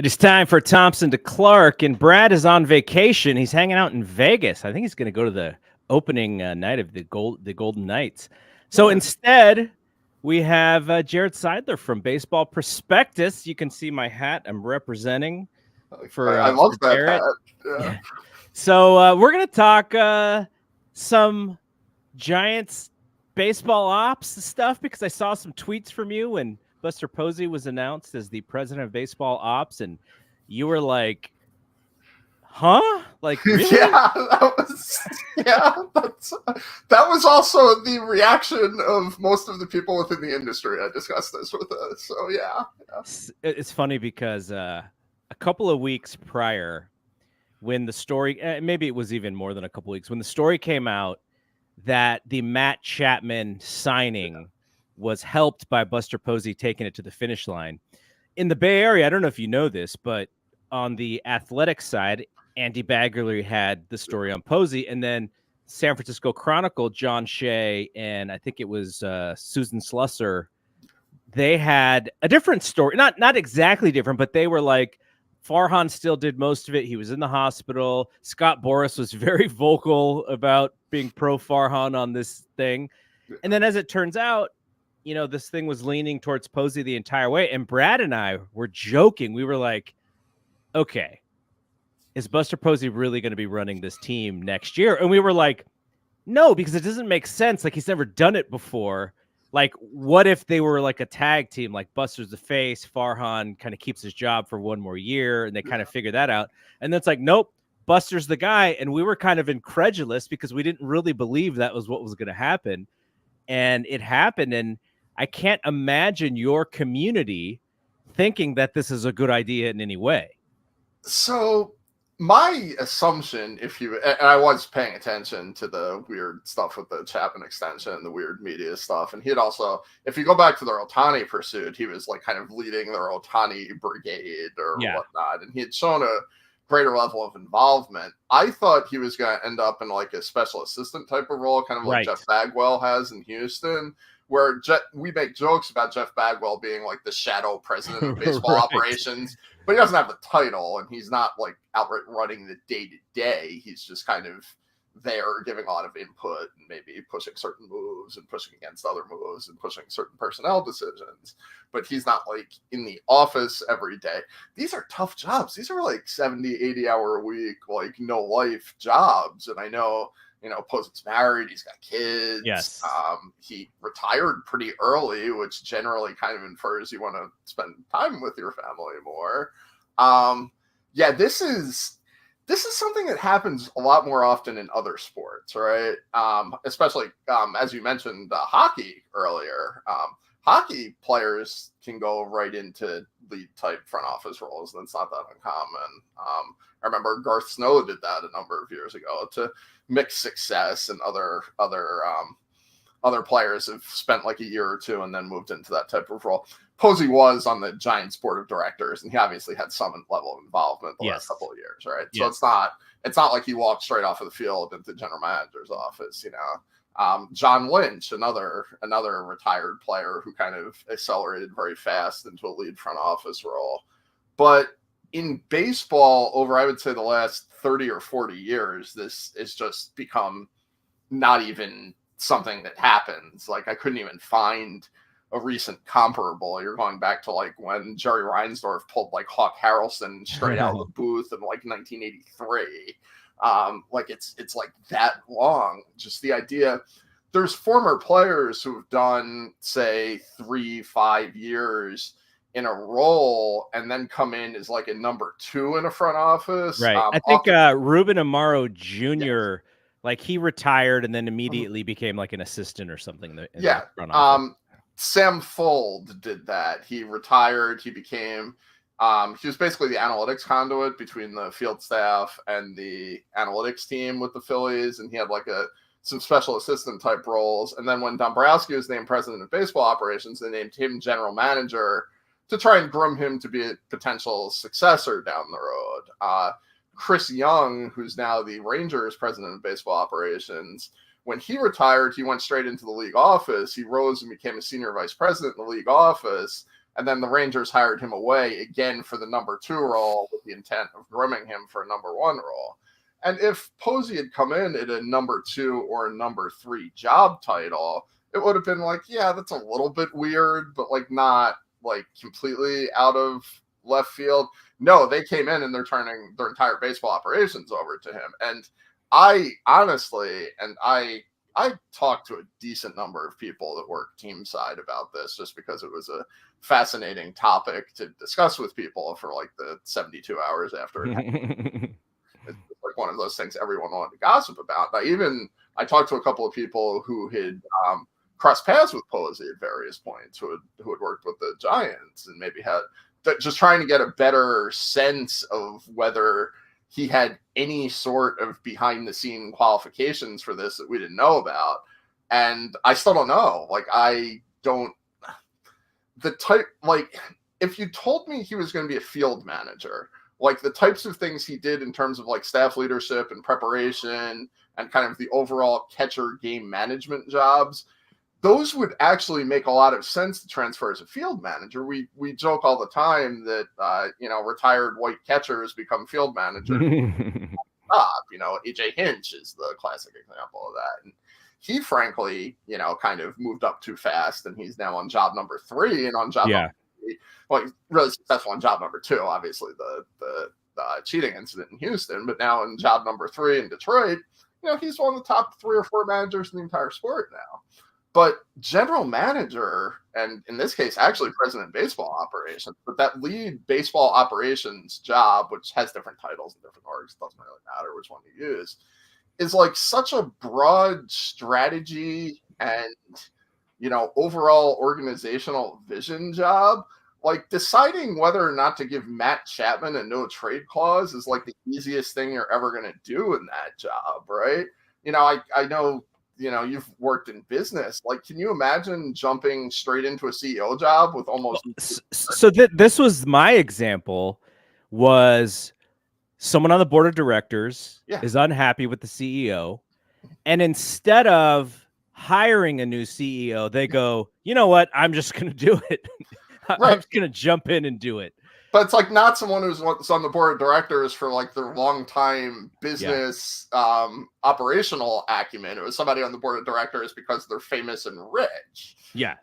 It is time for Thompson to Clark, and Brad is on vacation. He's hanging out in Vegas. I think he's going to go to the opening night of the Golden Knights. So instead, we have Jarrett Seidler from Baseball Prospectus. You can see my hat. I'm representing for I love that Jarrett. hat. Yeah. So we're going to talk some Giants baseball ops stuff because I saw some tweets from you when Buster Posey was announced as the president of baseball ops, and you were like, huh? Like, really? Yeah, that was also the reaction of most of the people within the industry. I discussed this with us. So yeah. It's funny because a couple of weeks prior, when the story, maybe it was even more than a couple of weeks, when the story came out that the Matt Chapman signing was helped by Buster Posey taking it to the finish line. In the Bay Area, I don't know if you know this, but on the athletic side, Andy Baggerly had the story on Posey, and then San Francisco Chronicle, John Shea, and I think it was Susan Slusser, they had a different story. Not exactly different, but they were like, Farhan still did most of it. He was in the hospital. Scott Boras was very vocal about being pro Farhan on this thing. And then as it turns out, you know, this thing was leaning towards Posey the entire way. And Brad and I were joking. We were like, okay, is Buster Posey really going to be running this team next year? And we were like, no, because it doesn't make sense. Like, he's never done it before. Like, what if they were like a tag team, like Buster's the face, Farhan kind of keeps his job for one more year, and they kind of figure that out. And then it's like, nope, Buster's the guy. And we were kind of incredulous because we didn't really believe that was what was going to happen. And it happened. And I can't imagine your community thinking that this is a good idea in any way. So my assumption, and I was paying attention to the weird stuff with the Chapman extension and the weird media stuff. And he had also, if you go back to their Ohtani pursuit, he was like kind of leading their Ohtani brigade or whatnot. And he had shown a greater level of involvement. I thought he was going to end up in like a special assistant type of role, kind of like Jeff Bagwell has in Houston, where we make jokes about Jeff Bagwell being like the shadow president of baseball operations, but he doesn't have the title, and he's not like outright running the day-to-day. He's just kind of there giving a lot of input and maybe pushing certain moves and pushing against other moves and pushing certain personnel decisions. But he's not like in the office every day. These are tough jobs. These are like 70, 80 hour a week, like no life jobs. And I know, you know, Posey's married, he's got kids. Yes. He retired pretty early, which generally kind of infers you want to spend time with your family more. Yeah, this is something that happens a lot more often in other sports, right? Especially, as you mentioned, hockey earlier. Hockey players can go right into lead type front office roles, and it's not that uncommon. I remember Garth Snow did that a number of years ago to mixed success, and other players have spent like a year or two and then moved into that type of role. Posey was on the Giants board of directors, and he obviously had some level of involvement the last couple of years, right? So it's not like he walked straight off of the field into the general manager's office, you know. John Lynch, another retired player who kind of accelerated very fast into a lead front office role. But in baseball, over I would say the last 30 or 40 years, this has just become not even something that happens. Like, I couldn't even find a recent comparable. You're going back to like when Jerry Reinsdorf pulled like Hawk Harrelson straight out of the booth in like 1983. Like it's like that long. Just the idea. There's former players who've done, say, 3-5 years in a role and then come in as like a number 2 in a front office. Right. I think Ruben Amaro Jr., like he retired and then immediately became like an assistant or something. In the front office. Sam Fuld did that. He retired. He became, he was basically the analytics conduit between the field staff and the analytics team with the Phillies. And he had like some special assistant type roles. And then when Dombrowski was named president of baseball operations, they named him general manager to try and groom him to be a potential successor down the road. Chris Young, who's now the Rangers president of baseball operations, when he retired, he went straight into the league office. He rose and became a senior vice president in the league office. And then the Rangers hired him away again for the number 2 role with the intent of grooming him for a number 1 role. And if Posey had come in at a number 2 or a number 3 job title, it would have been like, yeah, that's a little bit weird, but like not like completely out of left field. No, they came in and they're turning their entire baseball operations over to him. And I honestly, and I talked to a decent number of people that work team side about this just because it was a fascinating topic to discuss with people for like the 72 hours after it happened. It's like one of those things everyone wanted to gossip about. I talked to a couple of people who had crossed paths with Posey at various points, who had worked with the Giants and maybe had just trying to get a better sense of whether he had any sort of behind the scene qualifications for this that we didn't know about. And I still don't know. Like, if you told me he was going to be a field manager, like the types of things he did in terms of like staff leadership and preparation and kind of the overall catcher game management jobs, those would actually make a lot of sense to transfer as a field manager. We joke all the time that retired white catchers become field managers. AJ Hinch is the classic example of that. And he frankly, kind of moved up too fast, and he's now on job number 3 and on job number 3. Well, he's really successful on job number 2, obviously the cheating incident in Houston, but now in job number 3 in Detroit, he's one of the top 3 or 4 managers in the entire sport now. But general manager, and in this case, actually president of baseball operations, but that lead baseball operations job, which has different titles and different orgs, doesn't really matter which one you use, is like such a broad strategy and, overall organizational vision job. Like deciding whether or not to give Matt Chapman a no trade clause is like the easiest thing you're ever going to do in that job, right? I know, you've worked in business. Like, can you imagine jumping straight into a CEO job with almost? So this was my example. Was someone on the board of directors is unhappy with the CEO, and instead of hiring a new CEO, they go, you know what? I'm just going to do it. I'm just going to jump in and do it. But it's like not someone who's on the board of directors for like their long time business operational acumen. It was somebody on the board of directors because they're famous and rich. Yeah.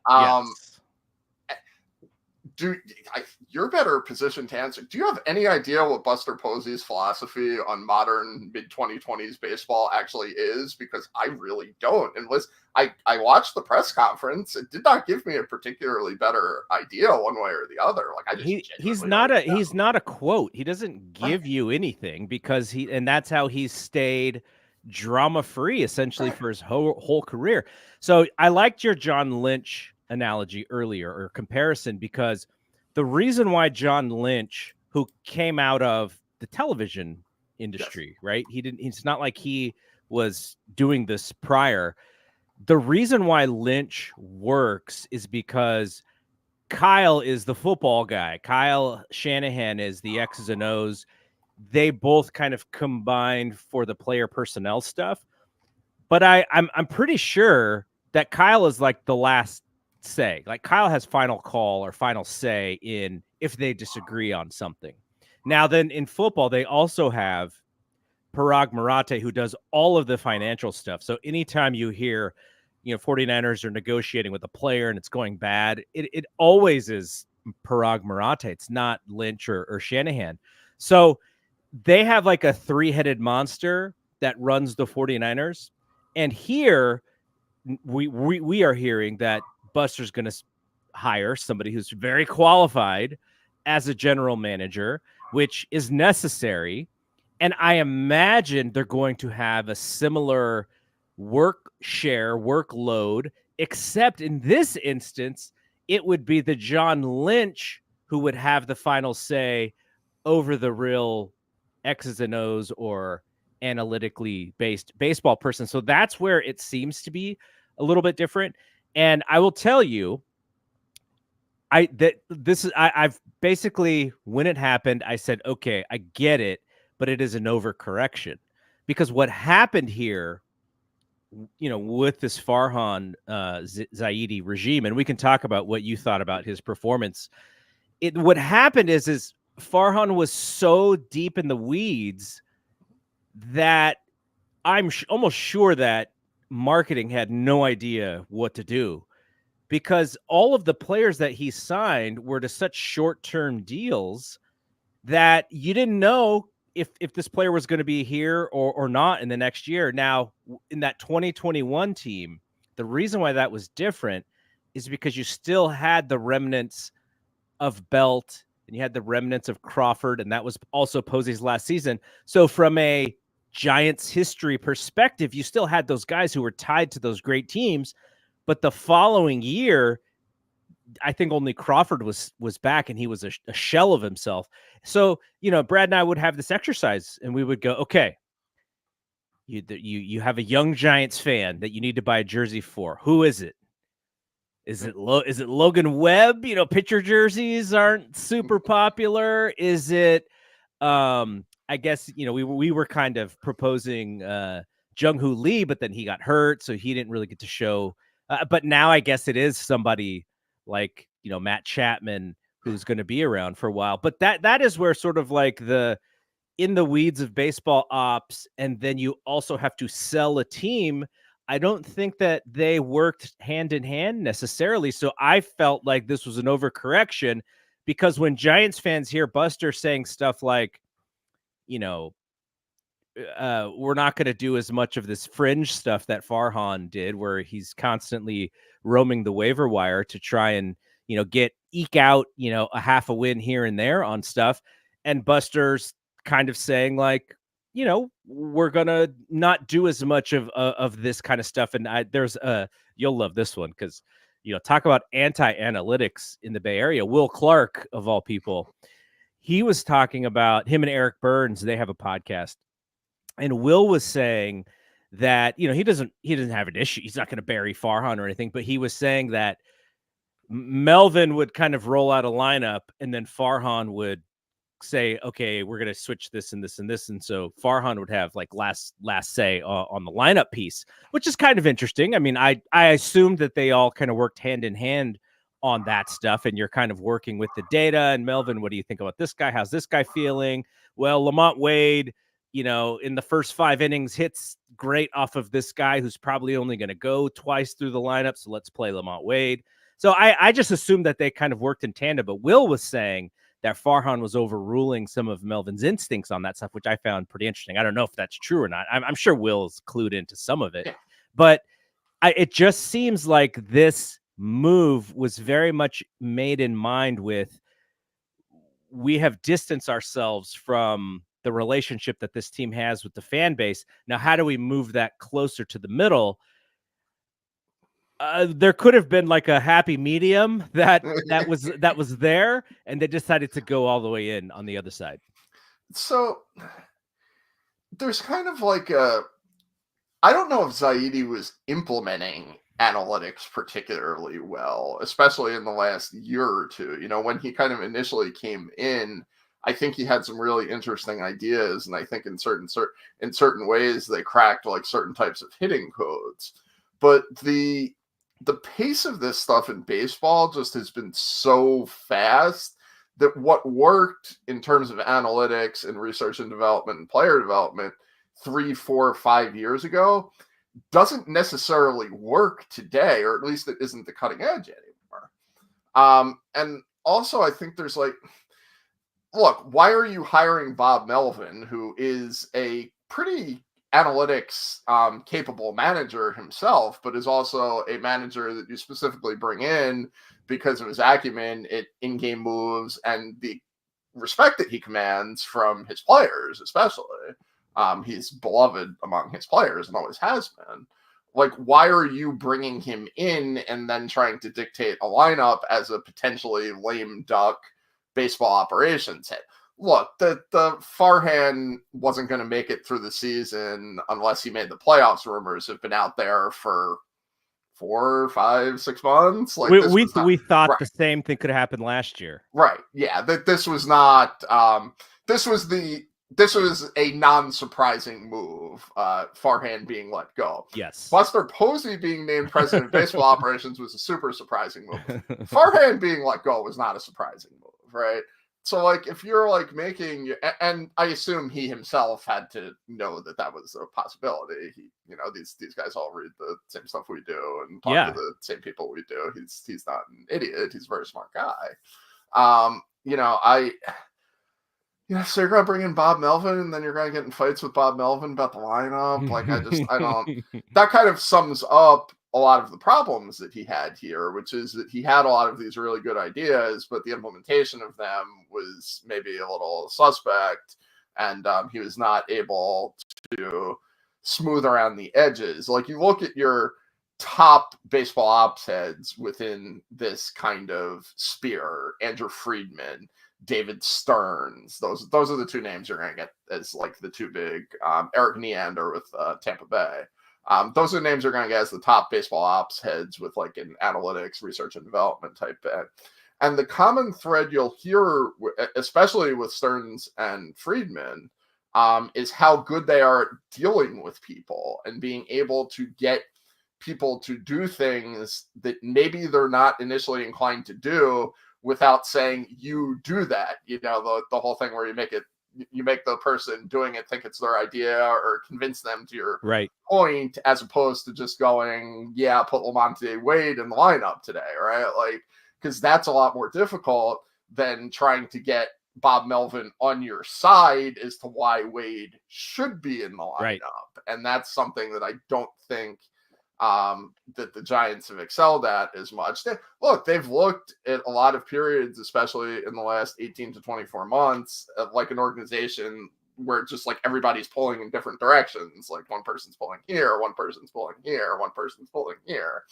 You're better positioned to answer. Do you have any idea what Buster Posey's philosophy on modern mid-2020s baseball actually is? Because I really don't. And I watched the press conference. It did not give me a particularly better idea one way or the other. Like he's not a quote. He doesn't give you anything because and that's how he's stayed drama-free essentially for his whole career. So I liked your John Lynch analogy earlier or comparison, because the reason why John Lynch, who came out of the television industry, right? It's not like he was doing this prior. The reason why Lynch works is because Kyle is the football guy. Kyle Shanahan is the X's and O's. They both kind of combined for the player personnel stuff. But I'm pretty sure that Kyle is like the last say. Like Kyle has final call or final say in if they disagree on something. Now then in football, they also have Parag Marathe, who does all of the financial stuff. So anytime you hear, 49ers are negotiating with a player and it's going bad, it always is Parag Marathe. It's not Lynch or Shanahan. So they have like a 3-headed monster that runs the 49ers. And here we are hearing that Buster's going to hire somebody who's very qualified as a general manager, which is necessary. And I imagine they're going to have a similar workload, except in this instance, it would be the John Lynch who would have the final say over the real X's and O's or analytically based baseball person. So that's where it seems to be a little bit different. And I will tell you, I've basically, when it happened, I said, okay, I get it, but it is an overcorrection, because what happened here with this Farhan Zaidi regime, and we can talk about what you thought about his performance. What happened is Farhan was so deep in the weeds that I'm almost sure that marketing had no idea what to do, because all of the players that he signed were to such short-term deals that you didn't know if this player was going to be here or not in the next year. Now, in that 2021 team, the reason why that was different is because you still had the remnants of Belt and you had the remnants of Crawford, and that was also Posey's last season. So from a Giants history perspective, you still had those guys who were tied to those great teams. But the following year, I think only Crawford was back, and he was a shell of himself. So, Brad and I would have this exercise, and we would go, okay, you have a young Giants fan that you need to buy a jersey for. Who is it? Is it Logan Webb? Pitcher jerseys aren't super popular. Is it? I guess we were kind of proposing Jung-Hoo Lee, but then he got hurt, so he didn't really get to show. But now I guess it is somebody like Matt Chapman, who's going to be around for a while. But that is where sort of like the in the weeds of baseball ops, and then you also have to sell a team. I don't think that they worked hand in hand necessarily. So I felt like this was an overcorrection, because when Giants fans hear Buster saying stuff like, we're not going to do as much of this fringe stuff that Farhan did, where he's constantly roaming the waiver wire to try and, eke out, a half a win here and there on stuff. And Buster's kind of saying like, we're going to not do as much of this kind of stuff. And you'll love this one, because, talk about anti-analytics in the Bay Area. Will Clark, of all people, he was talking about him and Eric Burns. They have a podcast. And Will was saying that, he doesn't have an issue. He's not going to bury Farhan or anything, but he was saying that Melvin would kind of roll out a lineup, and then Farhan would say, okay, we're going to switch this and this and this. And so Farhan would have like last say on the lineup piece, which is kind of interesting. I mean, I assumed that they all kind of worked hand in hand on that stuff, and you're kind of working with the data. And Melvin, what do you think about this guy? How's this guy feeling? Well, Lamont Wade, in the first 5 innings, hits great off of this guy who's probably only going to go twice through the lineup. So let's play Lamont Wade. So I just assumed that they kind of worked in tandem. But Will was saying that Farhan was overruling some of Melvin's instincts on that stuff, which I found pretty interesting. I don't know if that's true or not. I'm sure Will's clued into some of it. Yeah. But it just seems like this move was very much made in mind with, we have distanced ourselves from the relationship that this team has with the fan base. Now, how do we move that closer to the middle? There could have been like a happy medium that was there, and they decided to go all the way in on the other side. So there's kind of like I don't know if Zaidi was implementing analytics particularly well, especially in the last year or two. When he kind of initially came in, I think he had some really interesting ideas, and I think in certain ways they cracked like certain types of hitting codes. But the pace of this stuff in baseball just has been so fast that what worked in terms of analytics and research and development and player development 3, 4, 5 years ago doesn't necessarily work today, or at least it isn't the cutting edge anymore. And also I think there's like, look, why are you hiring Bob Melvin, who is a pretty analytics capable manager himself, but is also a manager that you specifically bring in because of his acumen at in-game moves and the respect that he commands from his players, especially. He's beloved among his players and always has been. Like, why are you bringing him in and then trying to dictate a lineup as a potentially lame duck baseball operations head? Look, the Farhan wasn't going to make it through the season unless he made the playoffs. Rumors have been out there for 4, 5, 6 months. Like we thought right. The same thing could happen last year. Right. Yeah. This was not. This was a non-surprising move move. Farhan being let go. Yes. Buster Posey being named president of baseball operations was a super surprising move. Farhan being let go was not a surprising move, right? So, like, if you're like making, and I assume he himself had to know that that was a possibility. He, these guys all read the same stuff we do and talk to the same people we do. He's not an idiot. He's a very smart guy. So you're gonna bring in Bob Melvin, and then you're gonna get in fights with Bob Melvin about the lineup. Like, I don't. That kind of sums up a lot of the problems that he had here, which is that he had a lot of these really good ideas, but the implementation of them was maybe a little suspect, and he was not able to smooth around the edges. Like, you look at your top baseball ops heads within this kind of sphere: Andrew Friedman, David Stearns. Those are the two names you're going to get as like the two big. Eric Neander with Tampa Bay. Those are the names you're going to get as the top baseball ops heads with like an analytics, research and development type bit. And the common thread you'll hear, especially with Stearns and Friedman, is how good they are at dealing with people and being able to get people to do things that maybe they're not initially inclined to do without saying you do that. The whole thing where you make the person doing it think it's their idea or convince them to your point, as opposed to just going, put Lamonte Wade in the lineup today, right? Like, because that's a lot more difficult than trying to get Bob Melvin on your side as to why Wade should be in the lineup. And that's something that I don't think that the Giants have excelled at as much. They've looked at a lot of periods, especially in the last 18 to 24 months, like an organization where just like everybody's pulling in different directions. Like one person's pulling here, one person's pulling here, one person's pulling here.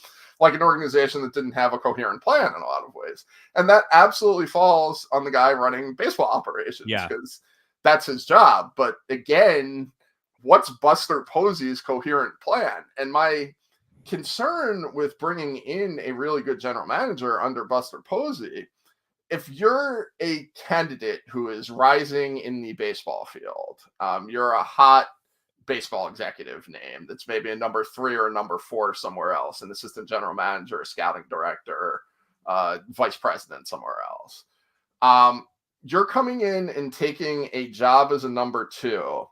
Like an organization that didn't have a coherent plan in a lot of ways. And that absolutely falls on the guy running baseball operations because that's his job. But again, what's Buster Posey's coherent plan? And my concern with bringing in a really good general manager under Buster Posey, if you're a candidate who is rising in the baseball field, you're a hot baseball executive name that's maybe a number 3 or a number 4 somewhere else, an assistant general manager, scouting director, vice president somewhere else. You're coming in and taking a job as a number 2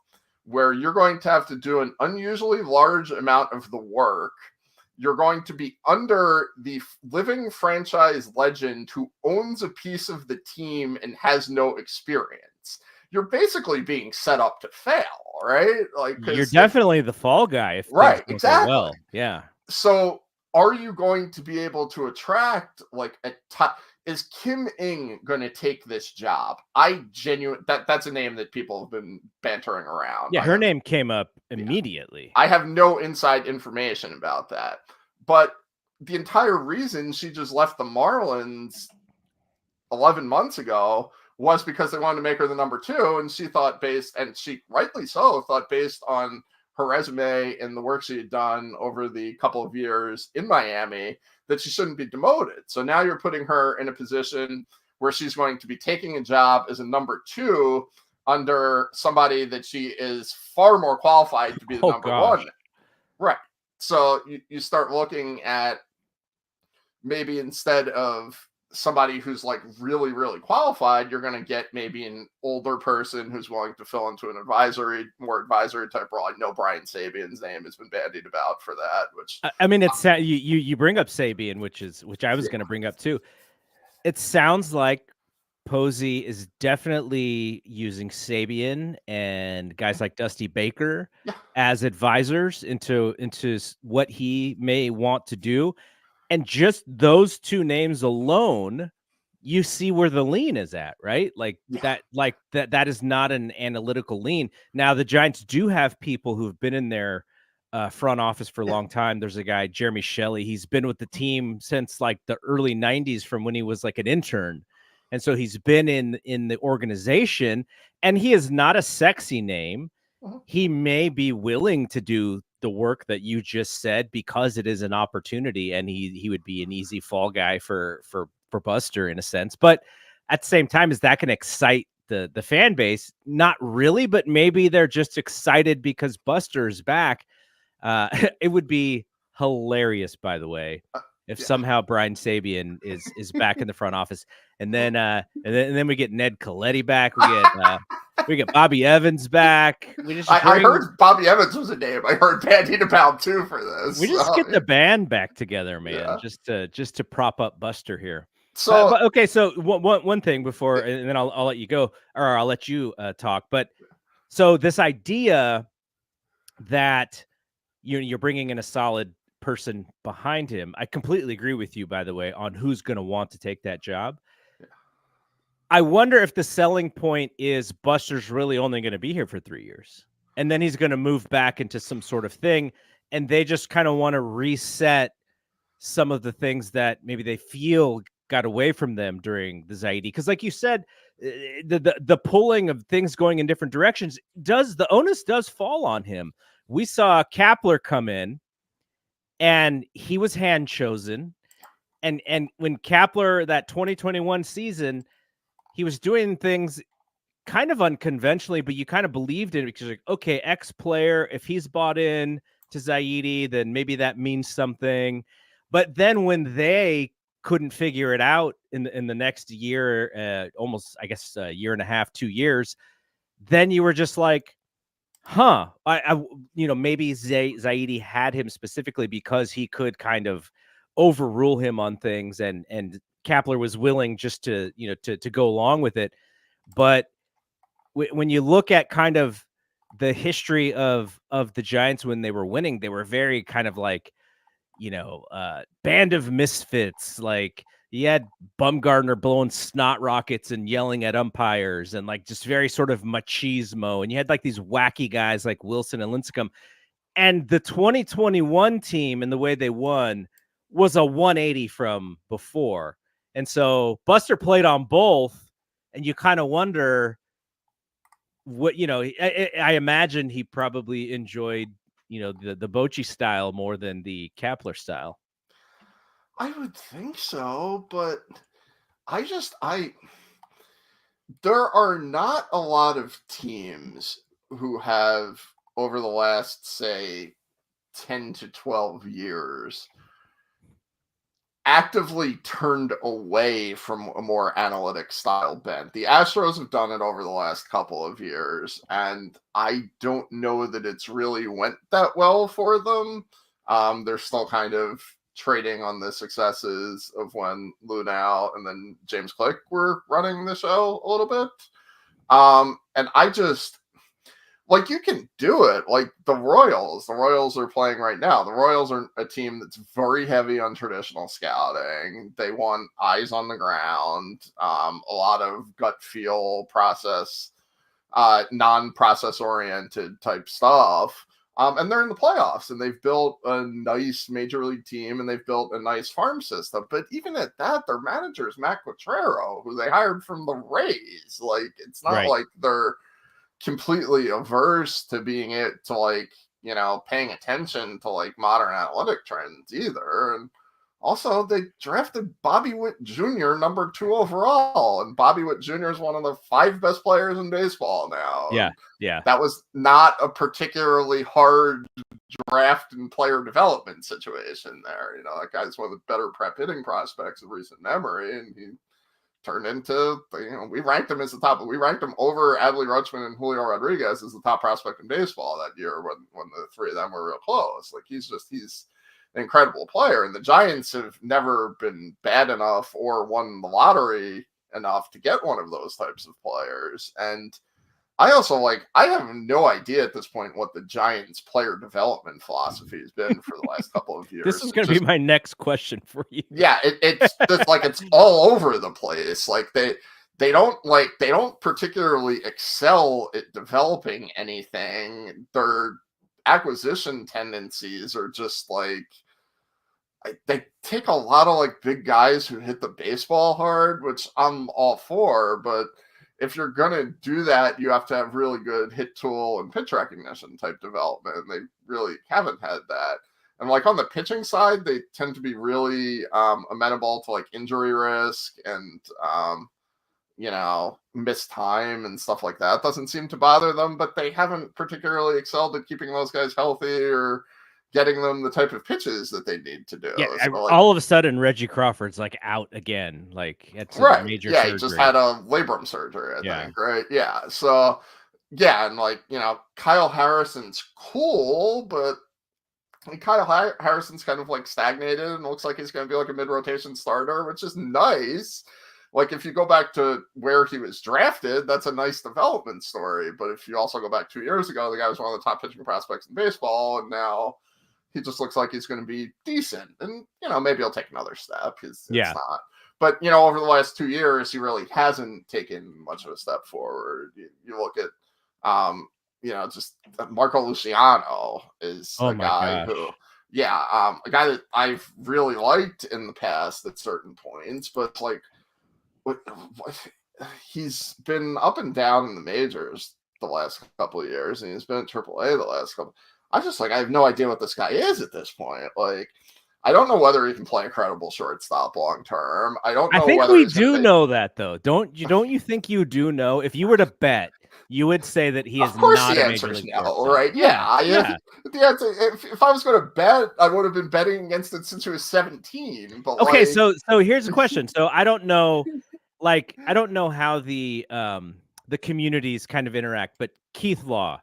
where you're going to have to do an unusually large amount of the work. You're going to be under the living franchise legend who owns a piece of the team and has no experience. You're basically being set up to fail, right? Like, you're definitely the fall guy. Exactly. Well, yeah. So are you going to be able to attract like a top? Is Kim Ng going to take this job? That's a name that people have been bantering around. Yeah, her name came up immediately. I have no inside information about that. But the entire reason she just left the Marlins 11 months ago was because they wanted to make her the number 2. And she thought and she rightly so thought based on her resume and the work she had done over the couple of years in Miami, that she shouldn't be demoted. So now you're putting her in a position where she's going to be taking a job as a number 2 under somebody that she is far more qualified to be the number 1. Right. So you start looking at maybe instead of somebody who's like really, really qualified, you're going to get maybe an older person who's willing to fill into an more advisory type role. I know Brian Sabian's name has been bandied about for that, which I mean, it's you bring up Sabian, which I was going to bring up too. It sounds like Posey is definitely using Sabian and guys like Dusty Baker as advisors into what he may want to do. And just those two names alone, you see where the lean is at, right? That is not an analytical lean. Now, the Giants do have people who've been in their front office for a long time. There's a guy, Jeremy Shelley. He's been with the team since like the early 90s from when he was like an intern. And so he's been in the organization, and he is not a sexy name. He may be willing to do the work that you just said because it is an opportunity, and he would be an easy fall guy for Buster in a sense. But at the same time, is that going to excite the fan base. Not really, but maybe they're just excited because Buster's back. It would be hilarious, by the way, if somehow Brian Sabian is back in the front office, and then we get Ned Colletti back. We get Bobby Evans back. I heard Bobby Evans was a name. I heard Bandita Pound too for this. We just get the band back together, man, just to prop up Buster here. So okay, so one thing before, and then I'll let you go, or I'll let you talk. But so this idea that you're bringing in a solid person behind him, I completely agree with you, by the way, on who's going to want to take that job. I wonder if the selling point is Buster's really only going to be here for 3 years, and then he's going to move back into some sort of thing, and they just kind of want to reset some of the things that maybe they feel got away from them during the Zaidi. Because like you said, the pulling of things going in different directions, the onus does fall on him. We saw Kapler come in, and he was hand chosen. And when Kapler, that 2021 season, he was doing things kind of unconventionally, but you kind of believed in it because, like, okay, ex-player, if he's bought in to Zaidi, then maybe that means something. But then when they couldn't figure it out in the next year, almost, I guess, a year and a half, 2 years, then you were just like, huh, I maybe Zaidi had him specifically because he could kind of overrule him on things, and Kapler was willing just to go along with it. But when you look at kind of the history of the Giants when they were winning, they were very kind of like, band of misfits. Like, you had Bumgarner blowing snot rockets and yelling at umpires, and like just very sort of machismo. And you had like these wacky guys like Wilson and Lincecum. And the 2021 team, and the way they won, was a 180 from before. And so Buster played on both, and you kind of wonder what, I imagine he probably enjoyed, the Bochy style more than the Kapler style. I would think so, but there are not a lot of teams who have, over the last, say, 10 to 12 years, actively turned away from a more analytic style bent. The Astros have done it over the last couple of years, and I don't know that it's really went that well for them. They're still kind of trading on the successes of when Lou Now and then James Click were running the show a little bit. And I just, like, you can do it. Like the Royals are playing right now. The Royals are a team that's very heavy on traditional scouting. They want eyes on the ground, a lot of gut feel process, non-process oriented type stuff. And they're in the playoffs, and they've built a nice major league team, and they've built a nice farm system. But even at that, their manager is Matt Quatrero, who they hired from the Rays. Like, it's not like they're completely averse to being it to, like, paying attention to like modern analytic trends either. And also, they drafted Bobby Witt Jr. number 2 overall, and Bobby Witt Jr. is one of the 5 best players in baseball now. Yeah. That was not a particularly hard draft and player development situation there. That guy's one of the better prep hitting prospects of recent memory, and he turned into, we ranked him as the top. We ranked him over Adley Rutschman and Julio Rodriguez as the top prospect in baseball that year when the 3 of them were real close. Like, he's an incredible player, and the Giants have never been bad enough or won the lottery enough to get one of those types of players. And I also, I have no idea at this point what the Giants player development philosophy has been for the last couple of years. This is going to be my next question for you. Yeah, it's just like it's all over the place. Like they don't particularly excel at developing anything. Their acquisition tendencies are just like, they take a lot of like big guys who hit the baseball hard, which I'm all for, but if you're going to do that, you have to have really good hit tool and pitch recognition type development. And they really haven't had that. And like on the pitching side, they tend to be really amenable to like injury risk and, missed time and stuff like that doesn't seem to bother them, but they haven't particularly excelled at keeping those guys healthy or getting them the type of pitches that they need to do. Yeah, so, all of a sudden Reggie Crawford's like out again, like it's a major surgery. He just had a labrum surgery, I think, right? Yeah. So yeah, and Kyle Harrison's cool, but Kyle Harrison's kind of like stagnated and looks like he's going to be like a mid-rotation starter, which is nice. Like if you go back to where he was drafted, that's a nice development story. But if you also go back 2 years ago, the guy was one of the top pitching prospects in baseball, and now he just looks like he's going to be decent. And maybe he'll take another step. It's not. But over the last 2 years, he really hasn't taken much of a step forward. You look at just Marco Luciano is a guy who, a guy that I've really liked in the past at certain points, but like he's been up and down in the majors the last couple of years, and he's been at AAA the last couple. I have no idea what this guy is at this point. Like, I don't know whether he can play a credible shortstop long term. I don't know. I think we do know that, though. Don't you think you do know? If you were to bet, you would say that he is not a major league shortstop. Right? Yeah. The answer, if I was going to bet, I would have been betting against it since he was 17. But okay, so here's the question. So I don't know, I don't know how the communities kind of interact, but Keith Law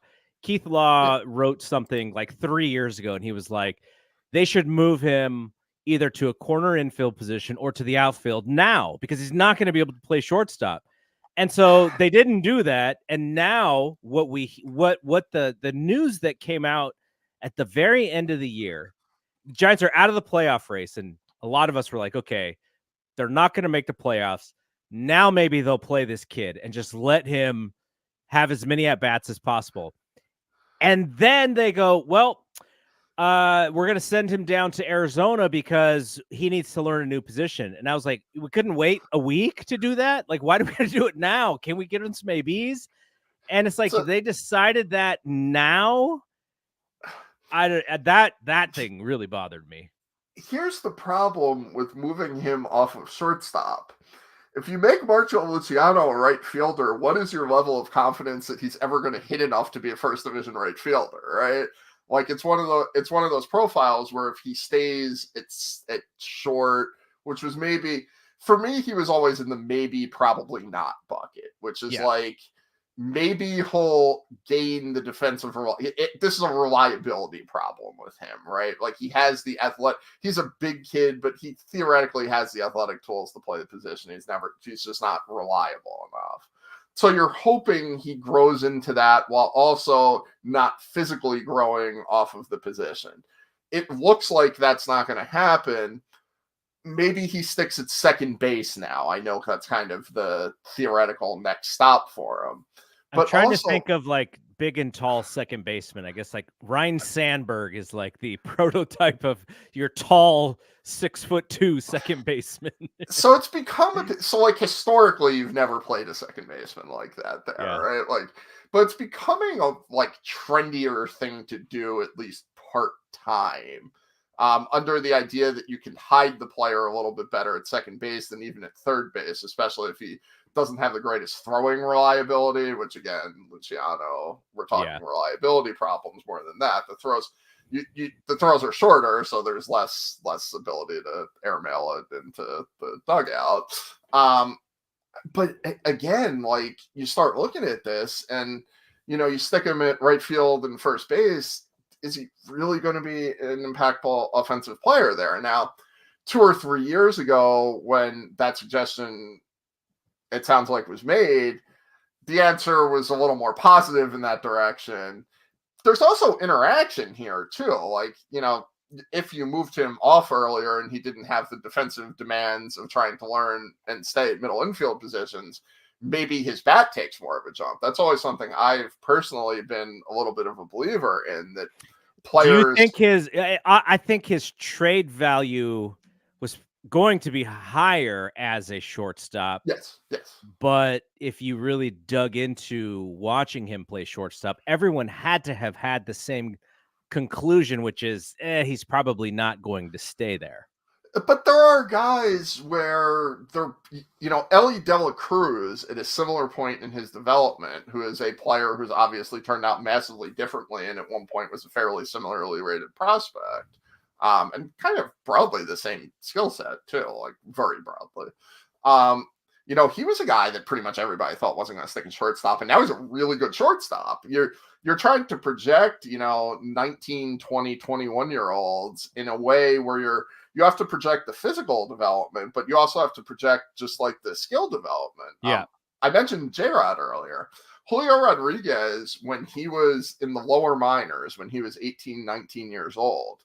wrote something like 3 years ago, and he was like, they should move him either to a corner infield position or to the outfield now because he's not going to be able to play shortstop. And so they didn't do that. And now what the news that came out at the very end of the year, the Giants are out of the playoff race. And a lot of us were like, okay, they're not going to make the playoffs. Now maybe they'll play this kid and just let him have as many at-bats as possible. And then they go, well, we're going to send him down to Arizona because he needs to learn a new position. And I was like, we couldn't wait a week to do that. Like, why do we have to do it now? Can we give him some ABs? And it's like, they decided that now. That thing really bothered me. Here's the problem with moving him off of shortstop. If you make Marco Luciano a right fielder, what is your level of confidence that he's ever going to hit enough to be a first division right fielder, right? Like it's one of those profiles where if he stays at short, which was maybe for me, he was always in the maybe probably not bucket, which is like maybe he'll gain the defensive. This is a reliability problem with him, right? Like he has the he's a big kid, but he theoretically has the athletic tools to play the position. He's just not reliable enough. So you're hoping he grows into that while also not physically growing off of the position. It looks like that's not going to happen. Maybe he sticks at second base now. I know that's kind of the theoretical next stop for him. I'm trying to think of like big and tall second baseman. I guess like Ryan Sandberg is like the prototype of your tall 6'2" second baseman. So it's become like historically you've never played a second baseman like that there, right? Like, but it's becoming a like trendier thing to do at least part-time. Under the idea that you can hide the player a little bit better at second base than even at third base, especially if he doesn't have the greatest throwing reliability, which again, Luciano, we're talking reliability problems more than that. The throws are shorter, so there's less ability to airmail it into the dugout. But again, like you start looking at this and, you stick him at right field and first base. Is he really going to be an impactful offensive player there? Now, 2 or 3 years ago, when that suggestion, it sounds like, was made, the answer was a little more positive in that direction. There's also interaction here, too. Like, if you moved him off earlier and he didn't have the defensive demands of trying to learn and stay at middle infield positions, maybe his bat takes more of a jump. That's always something I've personally been a little bit of a believer in, that players. Do you think I think his trade value was going to be higher as a shortstop. Yes. But if you really dug into watching him play shortstop, everyone had to have had the same conclusion, which is he's probably not going to stay there. But there are guys where they're, Ellie De La Cruz at a similar point in his development, who is a player who's obviously turned out massively differently and at one point was a fairly similarly rated prospect. And kind of broadly the same skill set too, like very broadly. He was a guy that pretty much everybody thought wasn't going to stick in shortstop, and now he's a really good shortstop. You're trying to project, 19, 20, 21-year-olds in a way where you have to project the physical development, but you also have to project just like the skill development. Yeah. I mentioned J-Rod earlier. Julio Rodriguez, when he was in the lower minors, when he was 18, 19 years old,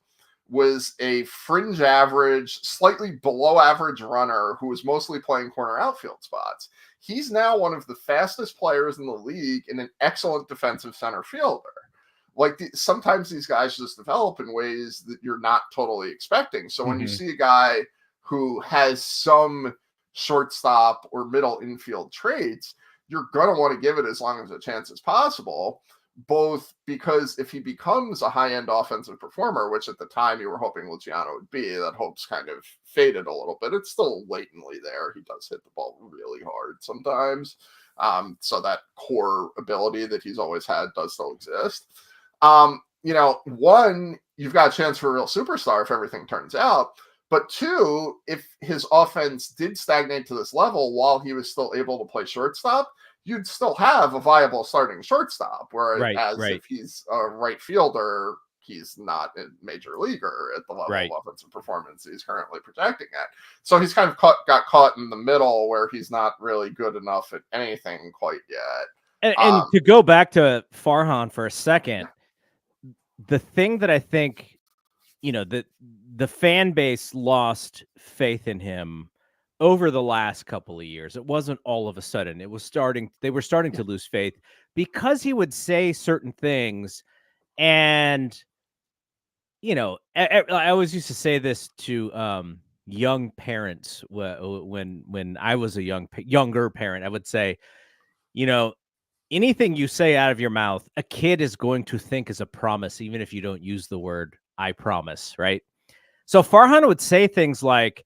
was a fringe average, slightly below average runner who was mostly playing corner outfield spots. He's now one of the fastest players in the league and an excellent defensive center fielder. Sometimes these guys just develop in ways that you're not totally expecting. So when you see a guy who has some shortstop or middle infield traits, you're going to want to give it as long as a chance as possible, both because if he becomes a high-end offensive performer, which at the time you were hoping Luciano would be, that hope's kind of faded a little bit. It's still latently there. He does hit the ball really hard sometimes. So that core ability that he's always had does still exist. One, you've got a chance for a real superstar if everything turns out. But two, if his offense did stagnate to this level while he was still able to play shortstop, you'd still have a viable starting shortstop. Whereas if he's a right fielder, he's not a major leaguer at the level of offensive performance he's currently projecting at. So he's kind of got caught in the middle where he's not really good enough at anything quite yet. And to go back to Farhan for a second, the thing that I think, the fan base lost faith in him over the last couple of years. It wasn't all of a sudden. They were starting to lose faith because he would say certain things. And, I always used to say this to young parents when I was a younger parent. I would say, anything you say out of your mouth, a kid is going to think is a promise, even if you don't use the word "I promise," right? So Farhan would say things like,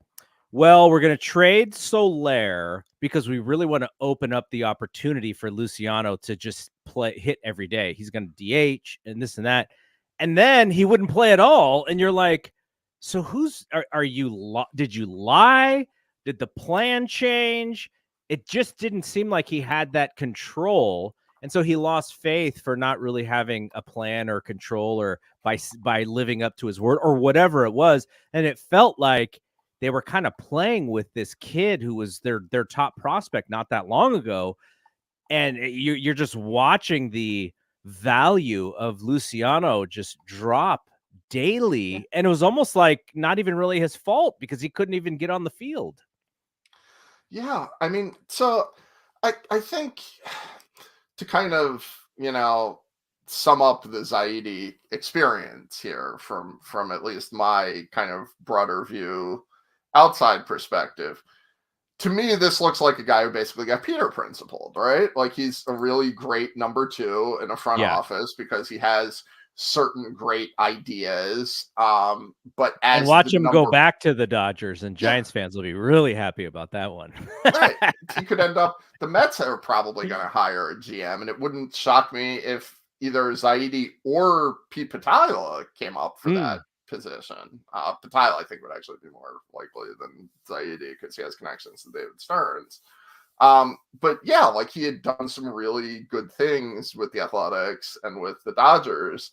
well, we're going to trade Soler because we really want to open up the opportunity for Luciano to just hit every day. He's going to DH and this and that. And then he wouldn't play at all. And you're like, so did you lie? Did the plan change? It just didn't seem like he had that control. And so he lost faith for not really having a plan or control or by living up to his word or whatever it was. And it felt like they were kind of playing with this kid who was their top prospect not that long ago. And you're just watching the value of Luciano just drop daily. And it was almost like not even really his fault because he couldn't even get on the field. Yeah. I mean, so I think to kind of, sum up the Zaidi experience here from at least my kind of broader view, outside perspective, to me, this looks like a guy who basically got Peter principled, right? Like he's a really great number two in a front office because he has certain great ideas. But as watch him go back to the Dodgers, and Giants fans will be really happy about that one. Right. He could end up, the Mets are probably going to hire a GM, and it wouldn't shock me if either Zaidi or Pete Patila came up for that position. Patila, I think, would actually be more likely than Zaidi because he has connections to David Stearns. But yeah, like he had done some really good things with the Athletics and with the Dodgers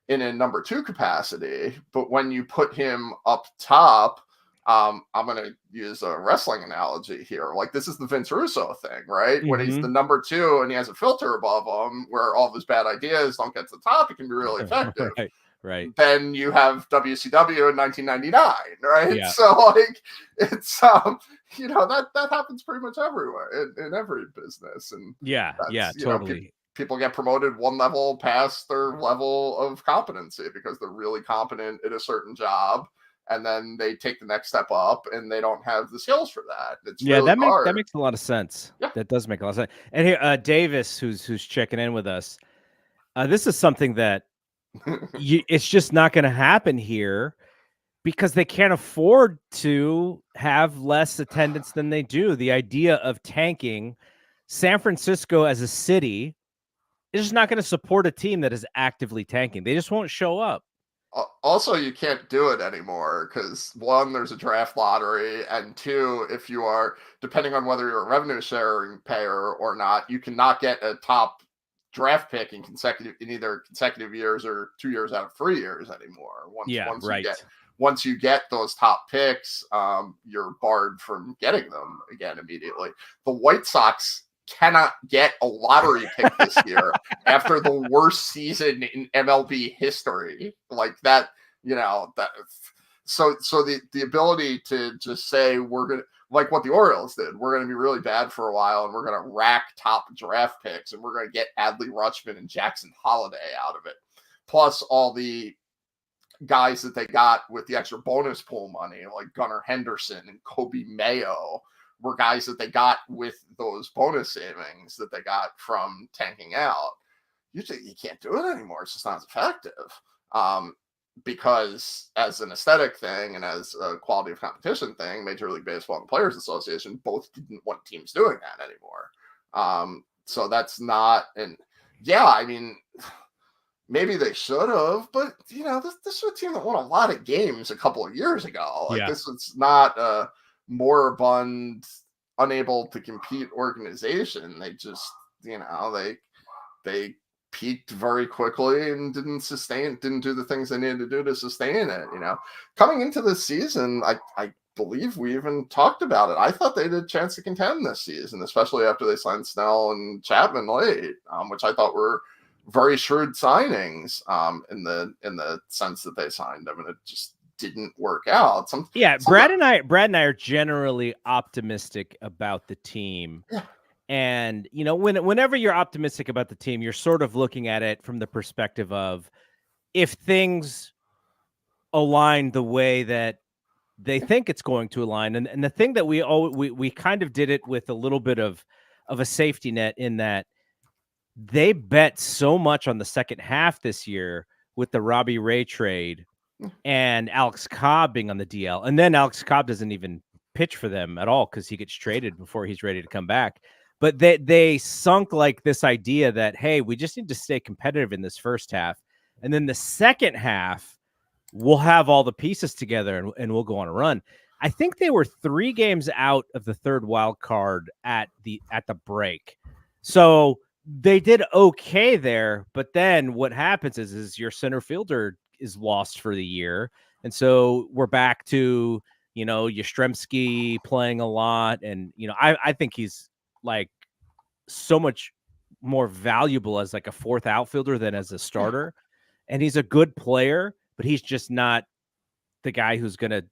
in a number two capacity. But when you put him up top, I'm going to use a wrestling analogy here. Like this is the Vince Russo thing, right? When he's the number two and he has a filter above him where all of his bad ideas don't get to the top, it can be really effective. Right. Then you have WCW in 1999, right? Yeah. So like it's that happens pretty much everywhere in every business. And totally. People get promoted one level past their level of competency because they're really competent at a certain job, and then they take the next step up and they don't have the skills for that. It's really hard. That makes a lot of sense. Yeah. That does make a lot of sense. And here, Davis, who's checking in with us, this is something that it's just not going to happen here. because they can't afford to have less attendance than they do. The idea of tanking, San Francisco as a city is just not going to support a team that is actively tanking. They just won't show up. Also, you can't do it anymore because, one, there's a draft lottery, and two, if you are, depending on whether you're a revenue sharing payer or not, you cannot get a top draft pick in either consecutive years or 2 years out of 3 years anymore. Once you get those top picks, you're barred from getting them again immediately. The White Sox cannot get a lottery pick this year after the worst season in MLB history. Like that, so the ability to just say we're going to, like what the Orioles did, we're going to be really bad for a while and we're going to rack top draft picks and we're going to get Adley Rutschman and Jackson Holiday out of it. Plus all the guys that they got with the extra bonus pool money, like Gunnar Henderson and Kobe Mayo, were guys that they got with those bonus savings that they got from tanking out. You can't do it anymore. It's just not as effective. Because as an aesthetic thing and as a quality of competition thing, Major League Baseball and the Players Association both didn't want teams doing that anymore. So that's not, and yeah, I mean, maybe they should have, but this is a team that won a lot of games a couple of years ago. Like this is not a moribund, unable to compete organization. They just, they peaked very quickly and didn't do the things they needed to do to sustain it. Coming into this season, I believe we even talked about it. I thought they had a chance to contend this season, especially after they signed Snell and Chapman late, which I thought were very shrewd signings in the sense that they signed them, and it just didn't work out. Brad and I are generally optimistic about the team. Yeah. And whenever you're optimistic about the team, you're sort of looking at it from the perspective of if things align the way that they think it's going to align. And the thing that we kind of did it with a little bit of a safety net in that they bet so much on the second half this year with the Robbie Ray trade and Alex Cobb being on the DL. And then Alex Cobb doesn't even pitch for them at all because he gets traded before he's ready to come back. But they sunk like this idea that, hey, we just need to stay competitive in this first half. And then the second half, we'll have all the pieces together and we'll go on a run. I think they were 3 games out of the third wild card at the break. So they did okay there. But then what happens is your center fielder is lost for the year. And so we're back to, Yastrzemski playing a lot. And, I think he's like so much more valuable as like a fourth outfielder than as a starter. And he's a good player, but he's just not the guy who's going to,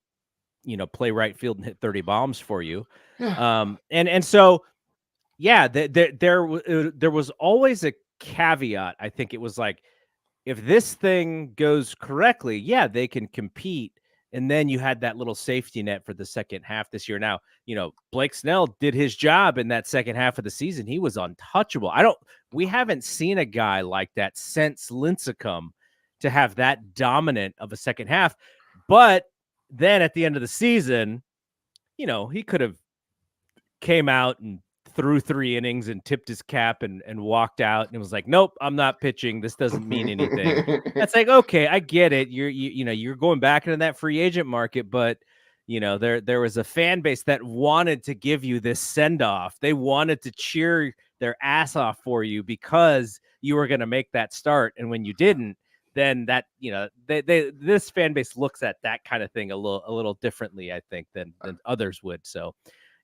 play right field and hit 30 bombs for you. And so, yeah, there was always a caveat. I think it was like, if this thing goes correctly, yeah, they can compete. And then you had that little safety net for the second half this year. Now, Blake Snell did his job in that second half of the season. He was untouchable. We haven't seen a guy like that since Lincecum to have that dominant of a second half. But then at the end of the season, he could have came out and threw 3 innings and tipped his cap and walked out and it was like, nope, I'm not pitching. This doesn't mean anything. That's like, okay, I get it. You're going back into that free agent market, but there was a fan base that wanted to give you this send off. They wanted to cheer their ass off for you because you were going to make that start. And when you didn't, then that, this fan base looks at that kind of thing a little differently, I think, than others would. So,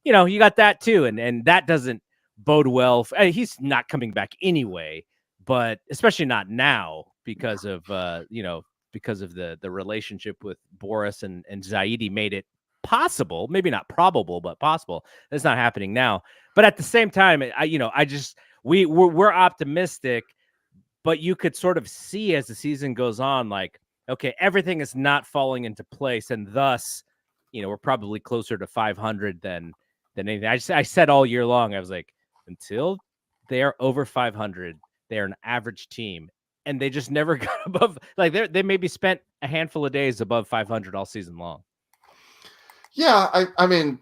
you got that too. And that doesn't bode well. He's not coming back anyway, but especially not now because of, because of the relationship with Boris and Zaidi made it possible, maybe not probable, but possible. That's not happening now. But at the same time, we're optimistic, but you could sort of see as the season goes on, like, okay, everything is not falling into place. And thus, we're probably closer to 500 than anything. I said all year long, I was like, until they are over 500, they are an average team. and they just never got above. Like they maybe spent a handful of days above 500 all season long. Yeah, I mean,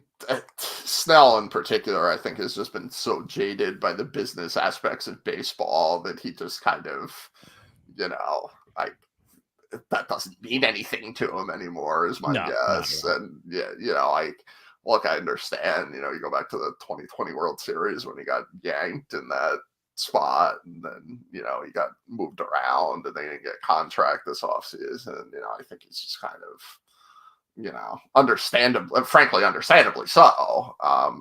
Snell in particular, I think, has just been so jaded by the business aspects of baseball that he just kind of, that doesn't mean anything to him anymore, is my guess. And look, I understand, you go back to the 2020 World Series when he got yanked in that spot, and then, he got moved around and they didn't get a contract this offseason. I think he's just kind of, frankly, understandably so,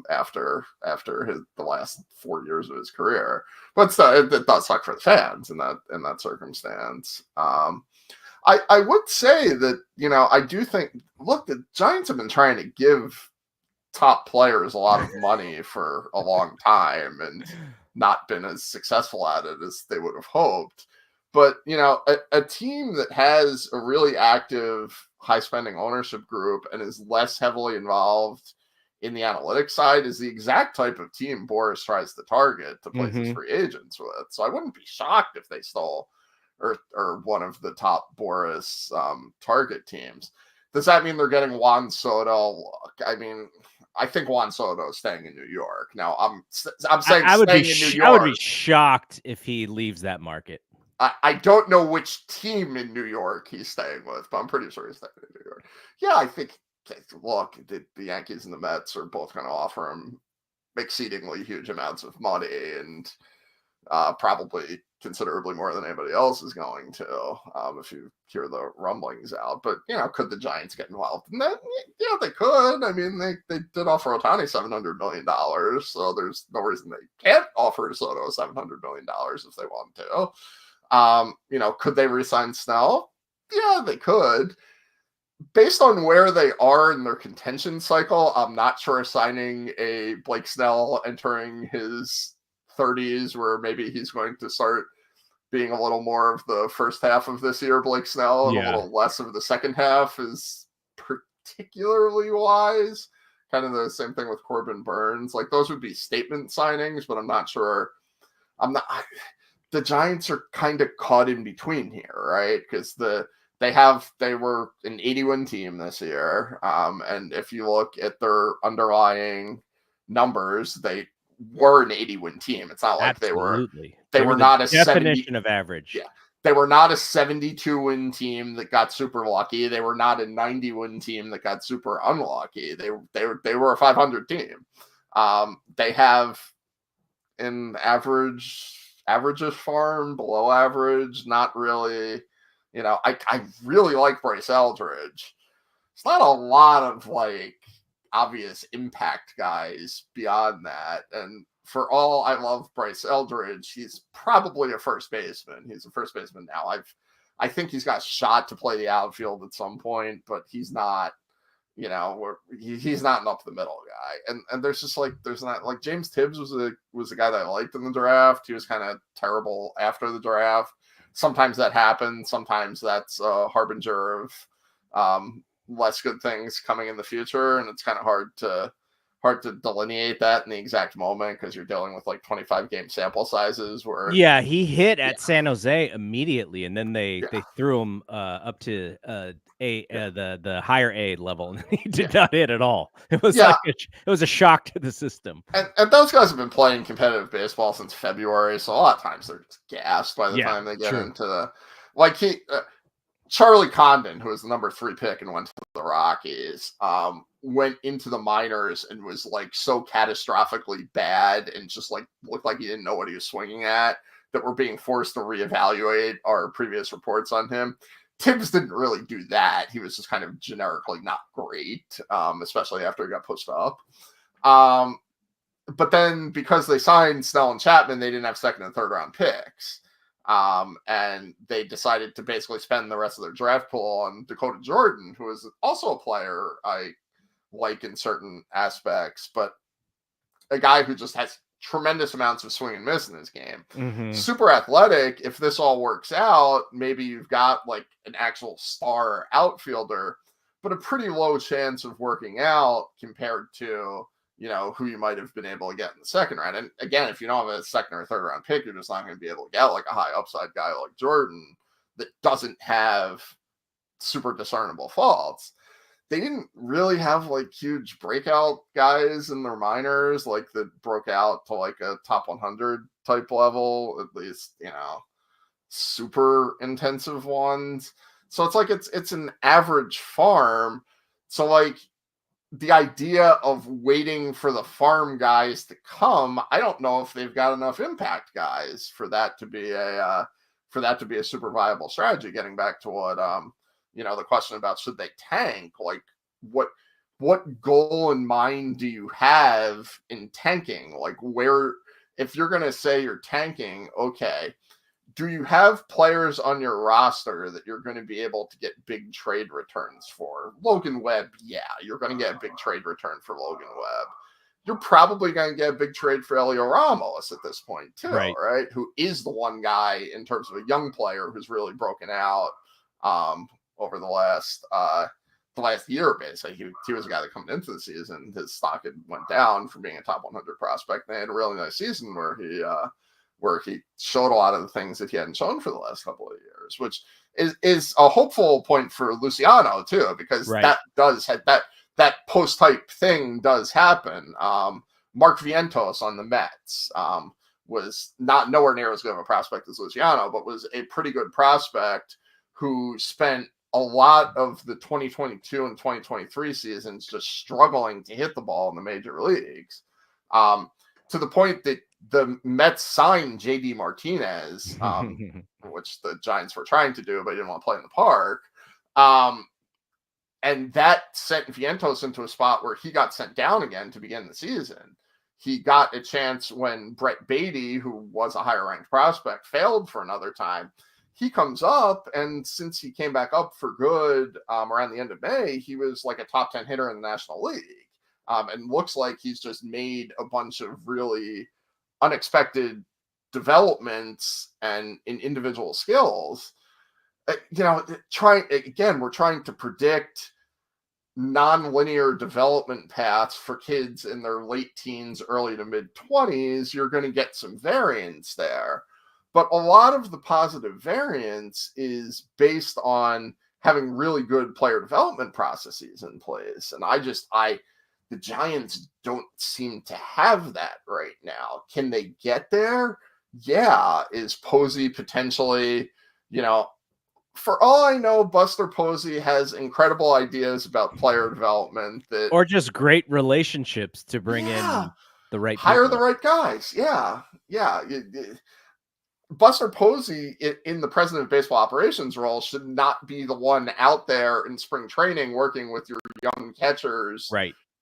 after the last 4 years of his career. But it does suck for the fans in that circumstance. I would say that, I do think, look, the Giants have been trying to give top players a lot of money for a long time and not been as successful at it as they would have hoped. But, a team that has a really active, high-spending ownership group and is less heavily involved in the analytics side is the exact type of team Boris tries to target to place his free agents with. So I wouldn't be shocked if they stole or one of the top Boris target teams. Does that mean they're getting Juan Soto? Look, I mean, I think Juan Soto is staying in New York. Now, I'm saying I would be shocked if he leaves that market. I don't know which team in New York he's staying with, but I'm pretty sure he's staying in New York. Yeah, I think, look, the Yankees and the Mets are both going to offer him exceedingly huge amounts of money and probably considerably more than anybody else is going to, if you hear the rumblings out. But, could the Giants get involved in that? Yeah, they could. I mean, they did offer Ohtani $700 million, so there's no reason they can't offer Soto $700 million if they want to. Could they re-sign Snell? Yeah, they could. Based on where they are in their contention cycle, I'm not sure signing a Blake Snell entering his 30s, where maybe he's going to start being a little more of the first half of this year, Blake Snell, and a little less of the second half, is particularly wise. Kind of the same thing with Corbin Burns. Like, those would be statement signings, but I'm not sure. The Giants are kind of caught in between here, right? Because they were an 80-win team this year. And if you look at their underlying numbers, they were an 80-win team. It's not like they were not a definition of average. Yeah. They were not a 72-win team that got super lucky. They were not a 90-win team that got super unlucky. They were a 500 team. They have an average-ish farm, below average, not really. I really like Bryce Eldridge. It's not a lot of obvious impact guys beyond that. And for all I love Bryce Eldridge, he's probably a first baseman. He's a first baseman now. I think he's got shot to play the outfield at some point, but he's not, he's not an up the middle guy. And there's not James Tibbs was a guy that I liked in the draft. He was kind of terrible after the draft. Sometimes that happens. Sometimes that's a harbinger of less good things coming in the future, and it's kind of hard to delineate that in the exact moment because you're dealing with 25 game sample sizes. Where he hit at San Jose immediately, and then they threw him up to the higher A level, and he did not hit at all. It was it was a shock to the system. And those guys have been playing competitive baseball since February, so a lot of times they're just gassed by the time they get into the Charlie Condon, who was the number 3 pick and went to the Rockies, went into the minors and was so catastrophically bad and just looked like he didn't know what he was swinging at, that we're being forced to reevaluate our previous reports on him. Tibbs didn't really do that. He was just kind of generically not great, especially after he got pushed up. But then because they signed Snell and Chapman, they didn't have second and third round picks. And they decided to basically spend the rest of their draft pool on Dakota Jordan, who is also a player I like in certain aspects, but a guy who just has tremendous amounts of swing and miss in his game. Mm-hmm. Super athletic. If this all works out, maybe you've got an actual star outfielder, but a pretty low chance of working out compared to, who you might have been able to get in the second round. And again, if you don't have a second or third round pick, you're just not going to be able to get like a high upside guy like Jordan that doesn't have super discernible faults. They didn't really have like huge breakout guys in their minors, like that broke out to like a top 100 type level, at least, super intensive ones. So it's like, it's an average farm. So like, the idea of waiting for the farm guys to come, I don't know if they've got enough impact guys for that to be a super viable strategy. Getting back to what the question about should they tank, like what goal in mind do you have in tanking? Like where, if you're going to say you're tanking, okay, do you have players on your roster that you're going to be able to get big trade returns for? Logan Webb, yeah, you're going to get a big trade return for Logan Webb. You're probably going to get a big trade for Elio Ramos at this point too, right? Who is the one guy in terms of a young player who's really broken out over the last year, basically. He was a guy that coming into the season, his stock had went down from being a top 100 prospect. They had a really nice season where he showed a lot of the things that he hadn't shown for the last couple of years, which is a hopeful point for Luciano too, because that does have that post type thing does happen. Mark Vientos on the Mets was not nowhere near as good of a prospect as Luciano, but was a pretty good prospect who spent a lot of the 2022 and 2023 seasons just struggling to hit the ball in the major leagues, to the point that the Mets signed JD Martinez, which the Giants were trying to do, but didn't want to play in the park. And that sent Vientos into a spot where he got sent down again to begin the season. He got a chance when Brett Beatty, who was a higher ranked prospect, failed for another time. He comes up, and since he came back up for good around the end of May, he was like a top 10 hitter in the National League. And looks like he's just made a bunch of really unexpected developments and in individual skills. We're trying to predict non-linear development paths for kids in their late teens, early to mid 20s. You're going to get some variance there, but a lot of the positive variance is based on having really good player development processes in place. And the Giants don't seem to have that right now. Can they get there? Yeah. Is Posey potentially, for all I know, Buster Posey has incredible ideas about player development or just great relationships to bring in the right hire people. the right guys. Yeah. Buster Posey in the president of baseball operations role should not be the one out there in spring training working with your young catchers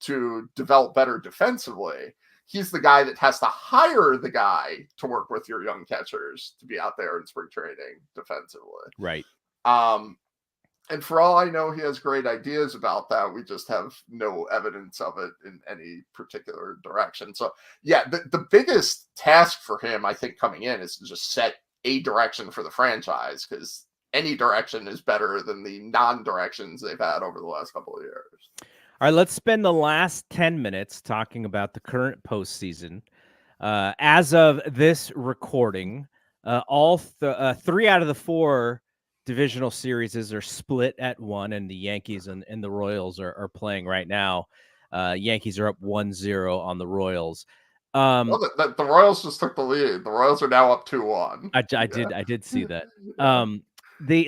to develop better defensively. He's the guy that has to hire the guy to work with your young catchers to be out there in spring training defensively. Right. And for all I know, he has great ideas about that. We just have no evidence of it in any particular direction. So yeah, the biggest task for him, I think, coming in is to just set a direction for the franchise, because any direction is better than the non-directions they've had over the last couple of years. All right, let's spend the last 10 minutes talking about the current postseason. As of this recording, all 3 out of the 4 divisional series are split at 1, and the Yankees and the Royals are playing right now. Yankees are up 1-0 on the Royals. The Royals just took the lead. The Royals are now up 2-1. I did see that.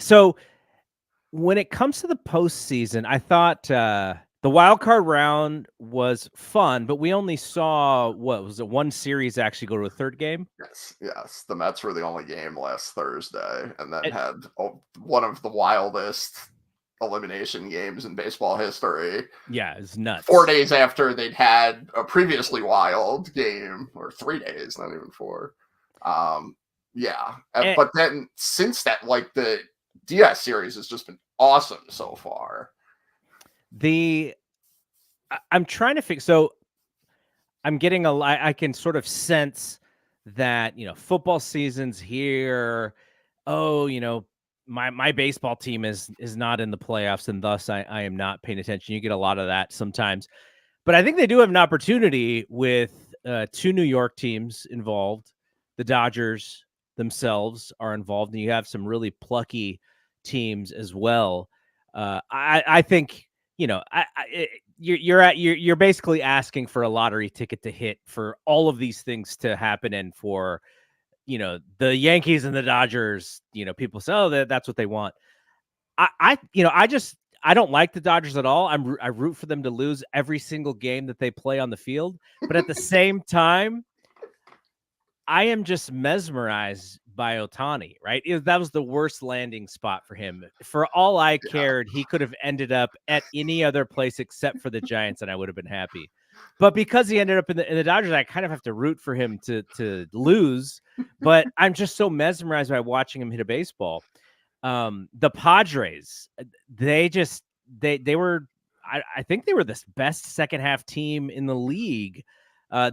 So when it comes to the postseason, I thought the wild card round was fun, but we only saw, what was it, one series actually go to a third game? Yes. The Mets were the only game last Thursday, and then had one of the wildest elimination games in baseball history. Yeah, it's nuts. 4 days after they'd had a previously wild game, or 3 days, not even 4. But then since that, like, the DS series has just been awesome so far. I'm trying to figure. So I'm getting I can sort of sense that, football season's here. Oh, my baseball team is not in the playoffs, and thus I am not paying attention. You get a lot of that sometimes. But I think they do have an opportunity with 2 New York teams involved. The Dodgers themselves are involved, and you have some really plucky teams as well. I think, you're basically asking for a lottery ticket to hit for all of these things to happen, and for the Yankees and the Dodgers. People say, oh, that's what they want. I don't like the Dodgers at all. I root for them to lose every single game that they play on the field. But at the same time, I am just mesmerized by Ohtani, right? That was the worst landing spot for him. For all I cared, he could have ended up at any other place except for the Giants, and I would have been happy. But because he ended up in the Dodgers, I kind of have to root for him to lose. But I'm just so mesmerized by watching him hit a baseball. The Padres, they were, I think they were the best second half team in the league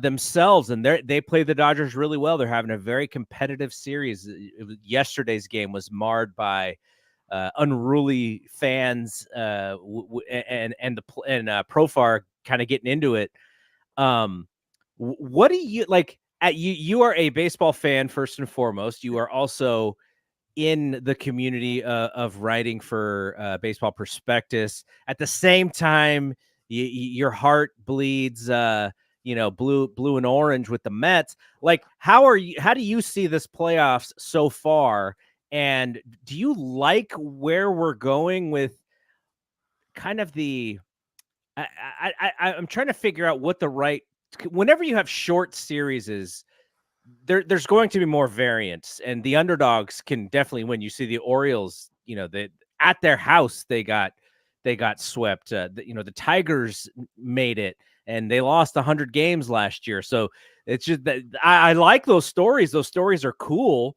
themselves, and they play the Dodgers really well. They're having a very competitive series. Yesterday's game was marred by unruly fans and Profar kind of getting into it. What do you like? You are a baseball fan first and foremost. You are also in the community of writing for Baseball Prospectus. At the same time, your heart bleeds, blue and orange with the Mets. Like, how do you see this playoffs so far? And do you like where we're going with kind of I'm trying to figure out what whenever you have short series is, there's going to be more variance, and the underdogs can definitely win. You see the Orioles, at their house, they got swept. The Tigers made it, and they lost 100 games last year. So it's just that I like those stories. Those stories are cool.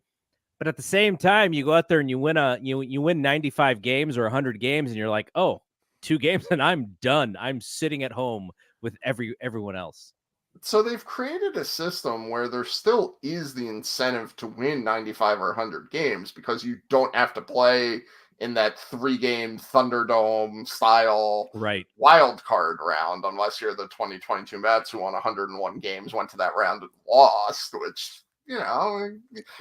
But at the same time, you go out there and you win 95 games or 100 games, and you're like, oh, 2 games and I'm done. I'm sitting at home with everyone else. So they've created a system where there still is the incentive to win 95 or 100 games, because you don't have to play in that 3-game Thunderdome style wild card round, unless you're the 2022 Mets, who won 101 games, went to that round and lost, which,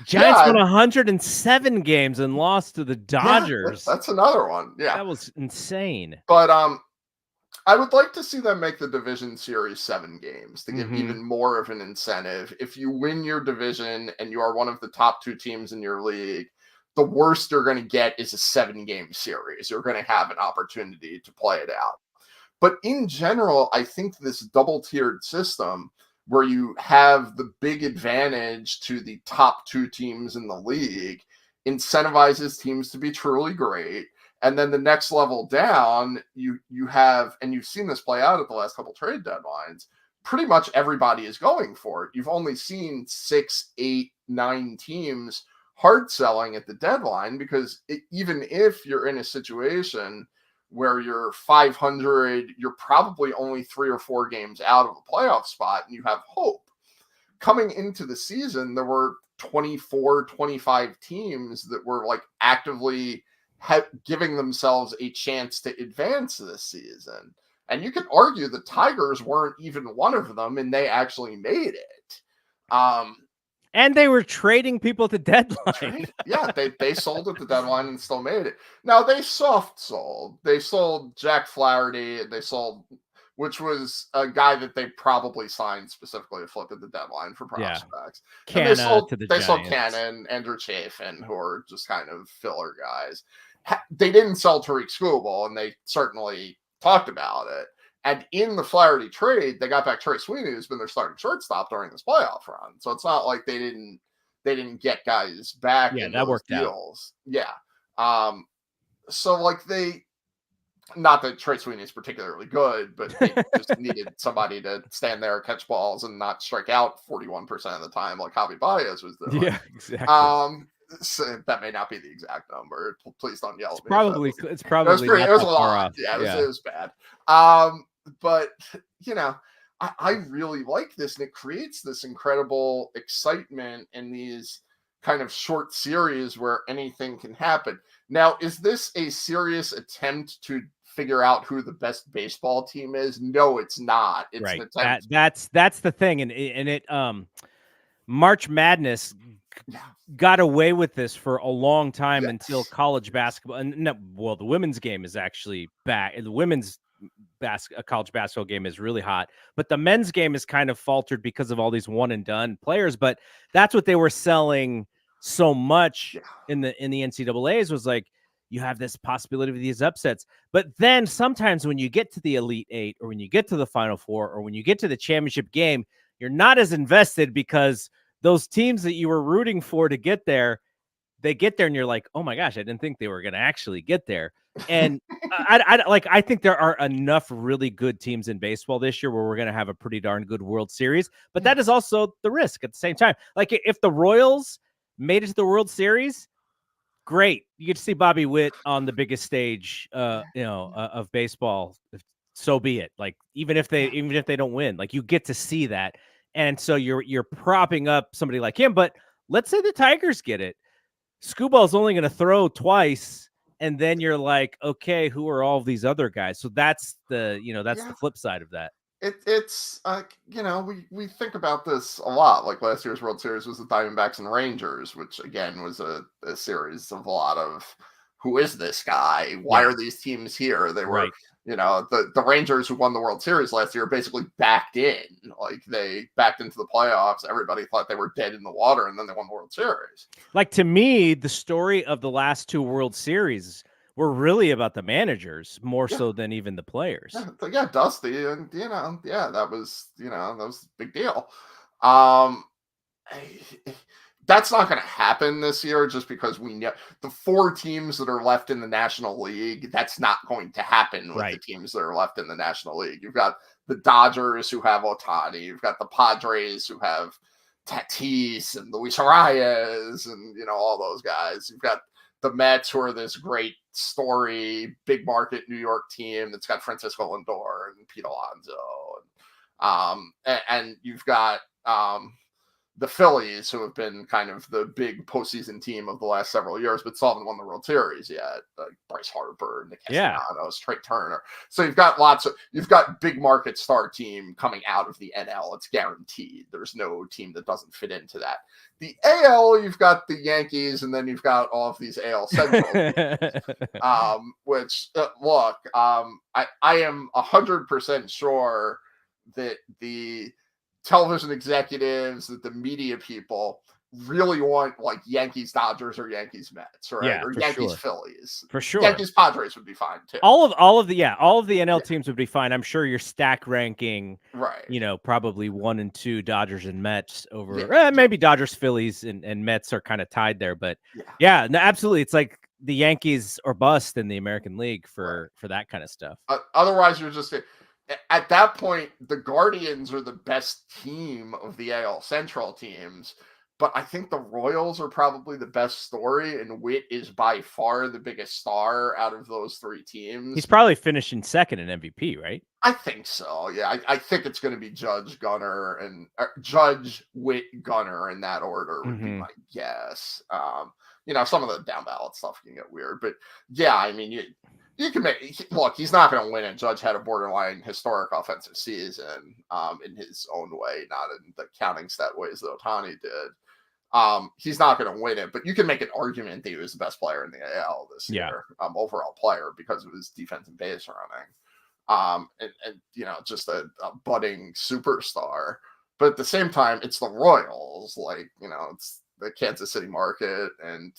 Giants won 107 games and lost to the Dodgers. That's another one. Yeah, that was insane. But I would like to see them make the division series 7 games to give even more of an incentive. If you win your division and you are one of the top 2 teams in your league, the worst you're going to get is a 7-game series. You're going to have an opportunity to play it out. But in general, I think this double-tiered system, where you have the big advantage to the top 2 teams in the league, incentivizes teams to be truly great. And then the next level down, you have, and you've seen this play out at the last couple trade deadlines, pretty much everybody is going for it. You've only seen 6, 8, 9 teams hard selling at the deadline, because even if you're in a situation where you're 500, you're probably only 3 or 4 games out of a playoff spot, and you have hope. Coming into the season, there were 24, 25 teams that were like actively giving themselves a chance to advance this season. And you could argue the Tigers weren't even one of them, and they actually made it. And they were trading people at the deadline. Yeah, they sold at the deadline and still made it. Now, they soft sold. They sold Jack Flaherty, and they sold, which was a guy that they probably signed specifically to flip at the deadline for prospects. Yeah. They sold Cannon, Andrew Chafin, who are just kind of filler guys. They didn't sell Tariq Skubal, and they certainly talked about it. And in the Flaherty trade, they got back Trey Sweeney, who's been their starting shortstop during this playoff run. So it's not like they didn't get guys back. Yeah, in that worked deals. Out. Yeah. So like not that Trey Sweeney is particularly good, but they just needed somebody to stand there, catch balls, and not strike out 41% of the time like Javi Baez was doing. Yeah, exactly. So that may not be the exact number. Please don't yell at me. It's probably it was a lot. Yeah, it was bad. But I really like this, and it creates this incredible excitement in these kind of short series where anything can happen. Now, is this a serious attempt to figure out who the best baseball team is. No, it's not. It's right. an attempt. That's the thing, and it March Madness got away with this for a long time until college basketball. And no, well, the women's game is actually back. The women's college basketball game is really hot, but the men's game is kind of faltered because of all these one and done players. But that's what they were selling so much in the NCAAs was like, you have this possibility of these upsets. But then sometimes when you get to the Elite Eight, or when you get to the Final Four, or when you get to the championship game, you're not as invested because those teams that you were rooting for to get there, they get there and you're like, oh my gosh, I didn't think they were going to actually get there. And I think there are enough really good teams in baseball this year where we're going to have a pretty darn good World Series, but that is also the risk at the same time. Like if the Royals made it to the World Series, great. You get to see Bobby Witt on the biggest stage, of baseball. So be it. Like even if they don't win, like you get to see that. And so you're propping up somebody like him. But let's say the Tigers get it. Screwball's only going to throw twice, and then you're like, okay, who are all of these other guys? So that's the flip side of that. It's we think about this a lot. Like last year's World Series was the Diamondbacks and Rangers, which again was a series of a lot of who is this guy? Why are these teams here? They were the Rangers who won the World Series last year basically backed in. Like they backed into the playoffs. Everybody thought they were dead in the water, and then they won the World Series. Like to me, the story of the last two World Series were really about the managers more so than even the players. Yeah, Dusty, and that was a big deal. That's not going to happen this year just because we know the four teams that are left in the National League, that's not going to happen with the teams that are left in the National League. You've got the Dodgers who have Ohtani. You've got the Padres who have Tatis and Luis Arias and, all those guys. You've got the Mets who are this great story, big market New York team that's got Francisco Lindor and Pete Alonso. And you've got the Phillies, who have been kind of the big postseason team of the last several years, but still haven't won the World Series yet. Like Bryce Harper, Nick Castellanos, Trey Turner. So you've got big market star team coming out of the NL. It's guaranteed. There's no team that doesn't fit into that. The AL, you've got the Yankees, and then you've got all of these AL Central teams, which, look, I am 100% sure that the television executives, that the media people really want like Yankees Dodgers or Yankees Mets, right? Yeah, or Yankees Phillies. For sure. Yankees Padres would be fine too. All of the NL teams would be fine. I'm sure your stack ranking, probably 1 and 2 Dodgers and Mets over maybe Dodgers, Phillies, and Mets are kind of tied there. But no, absolutely. It's like the Yankees or bust in the American League for that kind of stuff. Otherwise, you're just at that point, the Guardians are the best team of the AL Central teams, but I think the Royals are probably the best story, and Witt is by far the biggest star out of those three teams. He's probably finishing second in MVP, right? I think so. Yeah, I think it's going to be Judge, Gunnar, and Judge, Witt, Gunnar in that order would be my guess. Some of the down ballot stuff can get weird, but yeah, I mean, you can look, he's not going to win it. Judge had a borderline historic offensive season in his own way, not in the counting stat ways that Ohtani did. He's not going to win it, but you can make an argument that he was the best player in the AL this year, overall player, because of his defense and base running. And just a budding superstar. But at the same time, it's the Royals. Like, it's the Kansas City market, and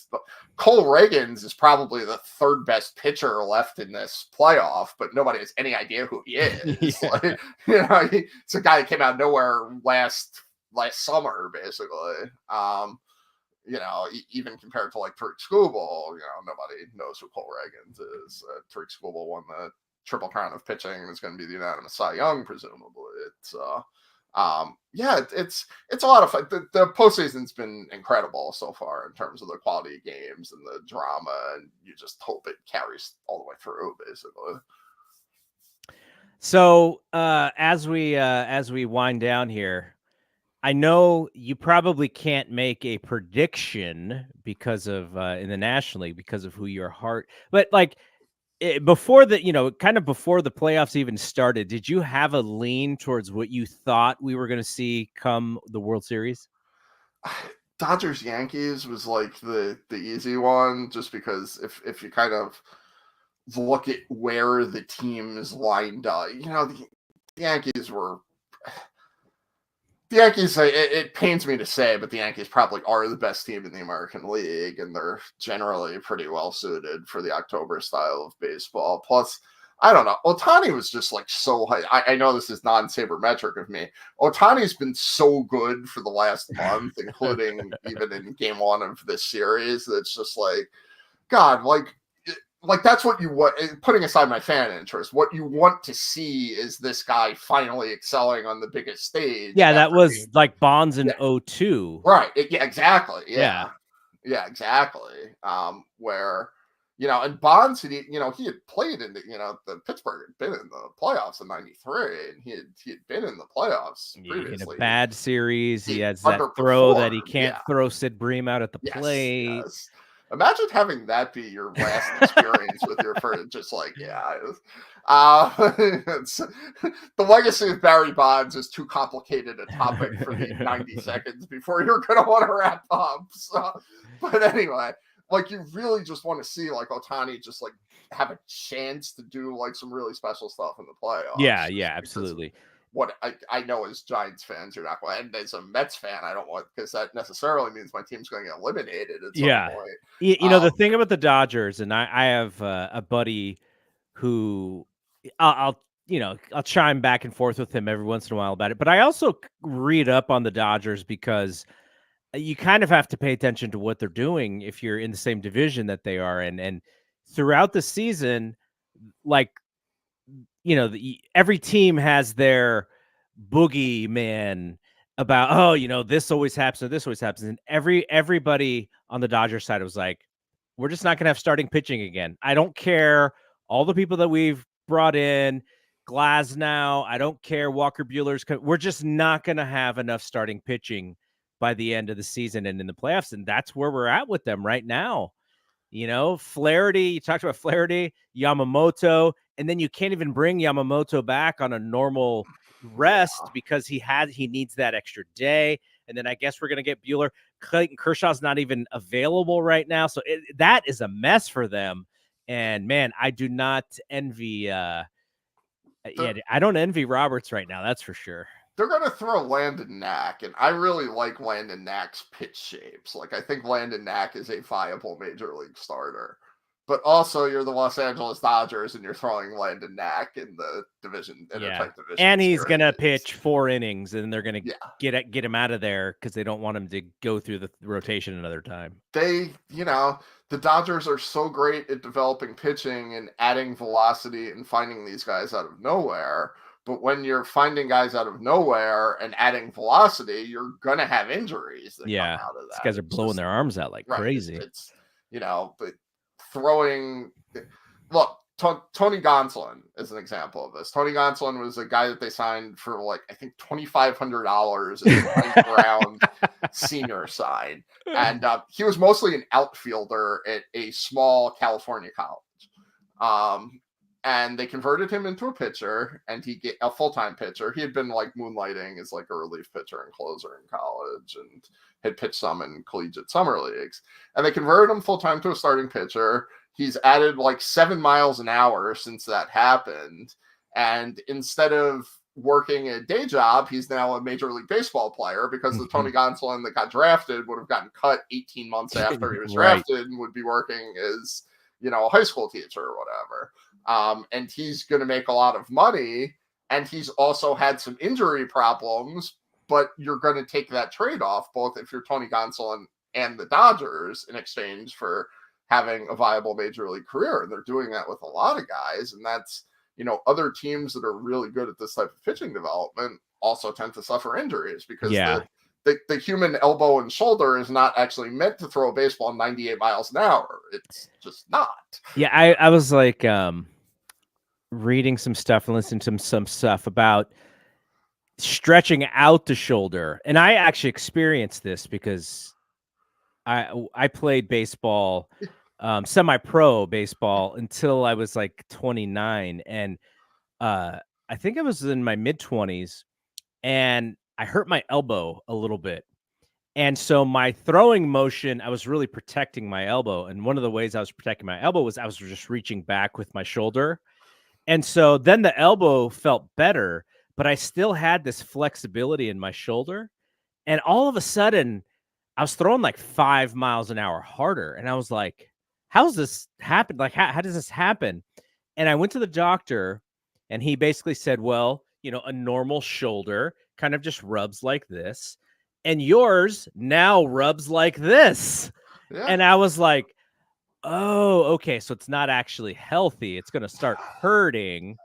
Cole Reagans is probably the third best pitcher left in this playoff, but nobody has any idea who he is. It's a guy that came out of nowhere last summer, basically. Even compared to like Tariq Skubal, nobody knows who Cole Reagans is. Tariq Skubal won the Triple Crown of pitching and is going to be the unanimous Cy Young, presumably. It's it's a lot of fun. The postseason's been incredible so far in terms of the quality of games and the drama, and you just hope it carries all the way through, basically. So as we wind down here, I know you probably can't make a prediction because of in the National League because of who your heart, but like before the, kind of before the playoffs even started, did you have a lean towards what you thought we were going to see come the World Series? Dodgers Yankees was like the easy one, just because if you kind of look at where the teams lined up, the Yankees were. The Yankees, it pains me to say, but the Yankees probably are the best team in the American League, and they're generally pretty well suited for the October style of baseball. Plus, I don't know, Ohtani was just like so high. I know this is non-sabermetric of me. Ohtani's been so good for the last month, including even in game one of this series, that's just like, God, like that's what you want. Putting aside my fan interest, what you want to see is this guy finally excelling on the biggest stage. Yeah, that was like Bonds in 2002. Right. Yeah, exactly. Yeah, exactly. Where, and Bonds, he had played in the Pittsburgh had been in the playoffs in '93, and he had been in the playoffs previously. In a bad series, he has that throw that he can't throw Sid Bream out at the plate. Yes. Imagine having that be your last experience with your first, just like, the legacy of Barry Bonds is too complicated a topic for the 90 seconds before you're going to want to wrap up. So, but anyway, like, you really just want to see like Ohtani just like have a chance to do like some really special stuff in the playoffs. Yeah, absolutely. What I know as Giants fans, you're not going, and as a Mets fan, I don't want, because that necessarily means my team's going to get eliminated at some point. The thing about the Dodgers, and I have a buddy who I'll chime back and forth with him every once in a while about it, but I also read up on the Dodgers because you kind of have to pay attention to what they're doing if you're in the same division that they are in, and throughout the season, like, every team has their boogeyman about, this always happens, or this always happens. And everybody on the Dodgers side was like, we're just not going to have starting pitching again. I don't care all the people that we've brought in, Glasnow, I don't care, Walker Buehler's, we're just not going to have enough starting pitching by the end of the season and in the playoffs. And that's where we're at with them right now. Flaherty, you talked about Flaherty, Yamamoto, and then you can't even bring Yamamoto back on a normal rest because he needs that extra day. And then I guess we're going to get Buehler. Clayton Kershaw's not even available right now. So that is a mess for them. And man, I do not envy, I don't envy Roberts right now. That's for sure. They're going to throw Landon Knack, and I really like Landon Knack's pitch shapes. Like, I think Landon Knack is a viable major league starter. But also, you're the Los Angeles Dodgers, and you're throwing Landon Knack in the division. And he's going to pitch 4 innings, and they're going to get him out of there because they don't want him to go through the rotation another time. The Dodgers are so great at developing pitching and adding velocity and finding these guys out of nowhere. But when you're finding guys out of nowhere and adding velocity, you're going to have injuries that come out of that. These guys are blowing their arms out like crazy. It's but throng. Look, Tony Gonsolin is an example of this. Tony Gonsolin was a guy that they signed for I think $2,500 in the 9th round senior side. And he was mostly an outfielder at a small California college. And they converted him into a pitcher, and he get a full-time pitcher. He had been moonlighting as a relief pitcher and closer in college, and had pitched some in collegiate summer leagues. And they converted him full-time to a starting pitcher. He's added 7 miles an hour since that happened. And instead of working a day job, he's now a Major League Baseball player, because the Tony Gonsolin that got drafted would have gotten cut 18 months after he was drafted and would be working as, a high school teacher or whatever. And he's going to make a lot of money, and he's also had some injury problems, but you're going to take that trade-off, both if you're Tony Gonsolin and the Dodgers, in exchange for having a viable major league career. And they're doing that with a lot of guys. And that's, other teams that are really good at this type of pitching development also tend to suffer injuries, because the human elbow and shoulder is not actually meant to throw a baseball 98 miles an hour. It's just not. Yeah. I was reading some stuff and listening to some stuff about stretching out the shoulder. And I actually experienced this because I played baseball semi-pro baseball until I was like 29, and I think I was in my mid-20s, and I hurt my elbow a little bit. And so my throwing motion, I was really protecting my elbow. And one of the ways I was protecting my elbow was I was just reaching back with my shoulder. And so then the elbow felt better, but I still had this flexibility in my shoulder. And all of a sudden, I was throwing like 5 miles an hour harder. And I was like, how's this happen? Like, how does this happen? And I went to the doctor, and he basically said, well, a normal shoulder kind of just rubs like this, and yours now rubs like this. Yeah. And I was like, oh, okay. So it's not actually healthy. It's going to start hurting,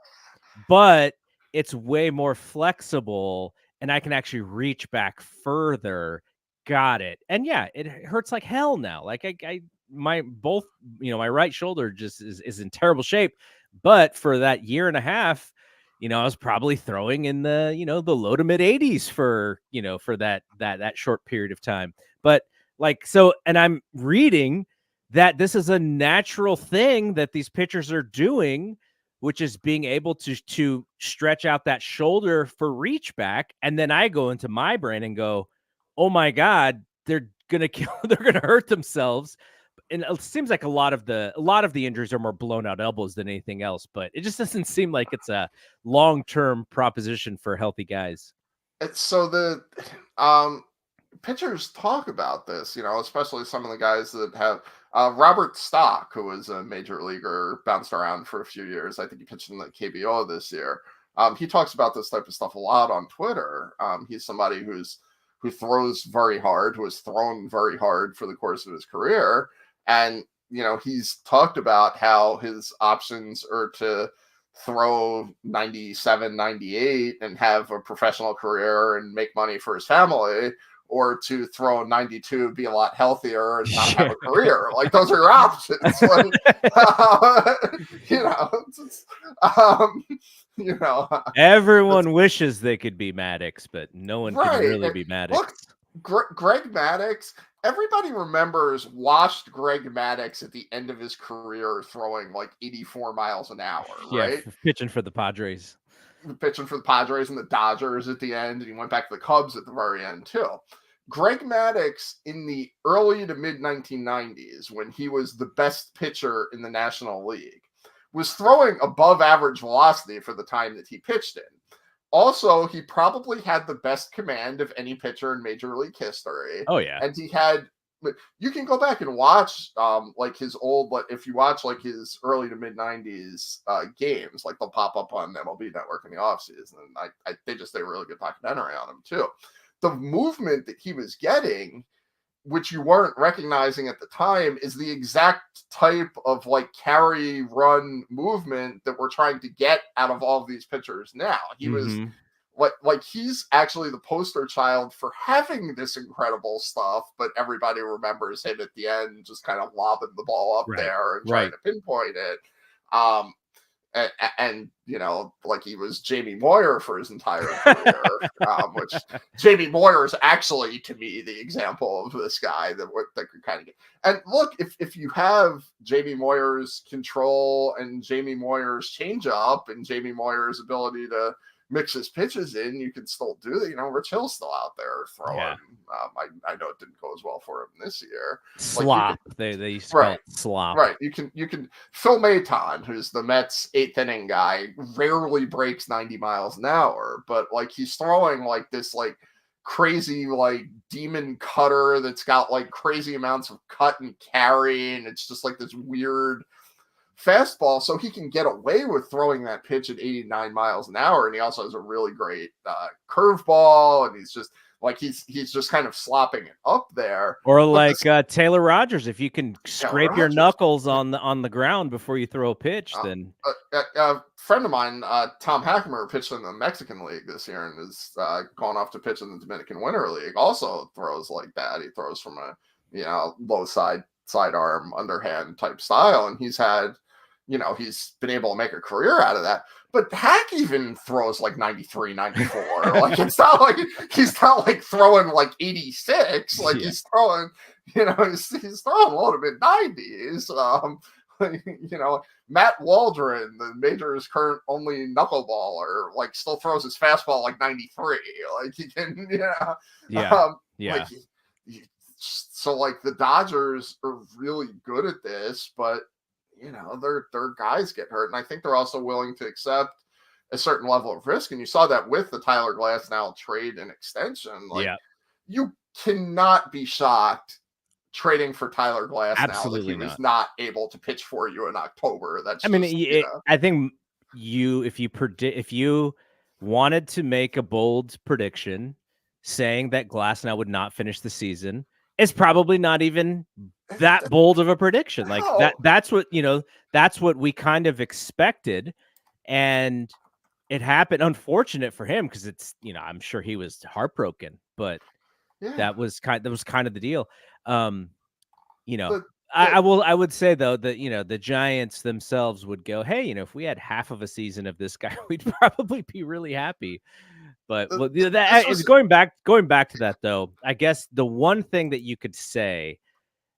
but it's way more flexible, and I can actually reach back further. Got it. And yeah, it hurts like hell now. Like my right shoulder just is in terrible shape. But for that year and a half, I was probably throwing in the, the low to mid 80s for that short period of time. But and I'm reading that this is a natural thing that these pitchers are doing, which is being able to stretch out that shoulder for reach back. And then I go into my brain and go, oh my God, they're going to hurt themselves. And it seems like a lot of the injuries are more blown out elbows than anything else, but it just doesn't seem like it's a long-term proposition for healthy guys. It's so the pitchers talk about this, especially some of the guys that have Robert Stock, who was a major leaguer, bounced around for a few years. I think he pitched in the KBO this year. He talks about this type of stuff a lot on Twitter. He's somebody who throws very hard, who has thrown very hard for the course of his career. And, he's talked about how his options are to throw 97, 98 and have a professional career and make money for his family, or to throw 92, be a lot healthier and not have a career. Like, those are your options. Like, everyone wishes they could be Maddox, but no one can really be Maddox. Look, Greg Maddux, everybody watched Greg Maddux at the end of his career throwing like 84 miles an hour, right? Yeah, pitching for the Padres. Pitching for the Padres and the Dodgers at the end, and he went back to the Cubs at the very end too. Greg Maddux in the early to mid 1990s, when he was the best pitcher in the National League, was throwing above average velocity for the time that he pitched in. Also, he probably had the best command of any pitcher in Major League history. Oh, yeah. And you can go back and watch his old, if you watch like his early to mid 90s games, like they'll pop up on MLB Network in the offseason. And they just did a really good documentary on him too. The movement that he was getting, which you weren't recognizing at the time, is the exact type of like carry run movement that we're trying to get out of all of these pitchers now. He was like he's actually the poster child for having this incredible stuff, but everybody remembers him at the end just kind of lobbing the ball up there and trying to pinpoint it. And like he was Jamie Moyer for his entire career, which Jamie Moyer is actually, to me, the example of this guy that could kind of get. And look, if you have Jamie Moyer's control and Jamie Moyer's changeup and Jamie Moyer's ability to mix his pitches in, you can still do that. Rich Hill's still out there throwing. Yeah. I know it didn't go as well for him this year. Slop. They used to call it slop. Right. You can Phil Maton, who's the Mets 8th inning guy, rarely breaks 90 miles an hour, but like he's throwing like this like crazy like demon cutter that's got like crazy amounts of cut and carry, and it's just like this weird fastball, so he can get away with throwing that pitch at 89 miles an hour. And he also has a really great curveball, and he's just like he's just kind of slopping it up there. Or like Taylor Rogers, if you can scrape your knuckles on the ground before you throw a pitch, then a friend of mine, Tom Hackemer, pitched in the Mexican League this year and is gone off to pitch in the Dominican Winter League. Also throws like that. He throws from a low sidearm underhand type style, and he's had he's been able to make a career out of that. But Hack even throws like 93, 94. Like it's not like he's not like throwing like 86. Like he's throwing, he's throwing low to mid 90s. Matt Waldron, the major's current only knuckleballer, like still throws his fastball like 93. Like he can, so like the Dodgers are really good at this, but their guys get hurt, and I think they're also willing to accept a certain level of risk. And you saw that with the Tyler Glasnow trade and extension. Like you cannot be shocked trading for Tyler Glasnow Absolutely that he was not able to pitch for you in October. That's I think if you wanted to make a bold prediction saying that Glasnow would not finish the season, it's probably not even that bold of a prediction. Like that's what we kind of expected, and it happened. Unfortunate for him, because it's, I'm sure he was heartbroken, but that was kind of the deal. I would say though that the Giants themselves would go, hey, if we had half of a season of this guy, we'd probably be really happy. But going back to that though, I guess the one thing that you could say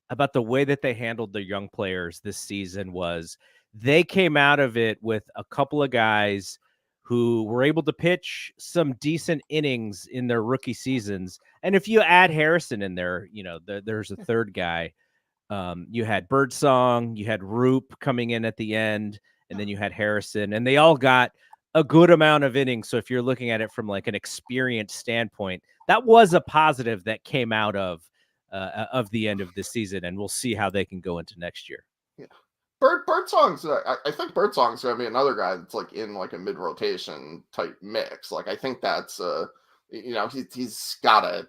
about the way that they handled their young players this season was they came out of it with a couple of guys who were able to pitch some decent innings in their rookie seasons. And if you add Harrison in there, there's a third guy. You had Birdsong, you had Roop coming in at the end, and then you had Harrison, and they all got a good amount of innings. So if you're looking at it from like an experience standpoint, that was a positive that came out of the end of this season, and we'll see how they can go into next year. Yeah, Birdsong's. I think Birdsong's gonna be another guy that's like in like a mid rotation type mix. Like I think that's he's gotta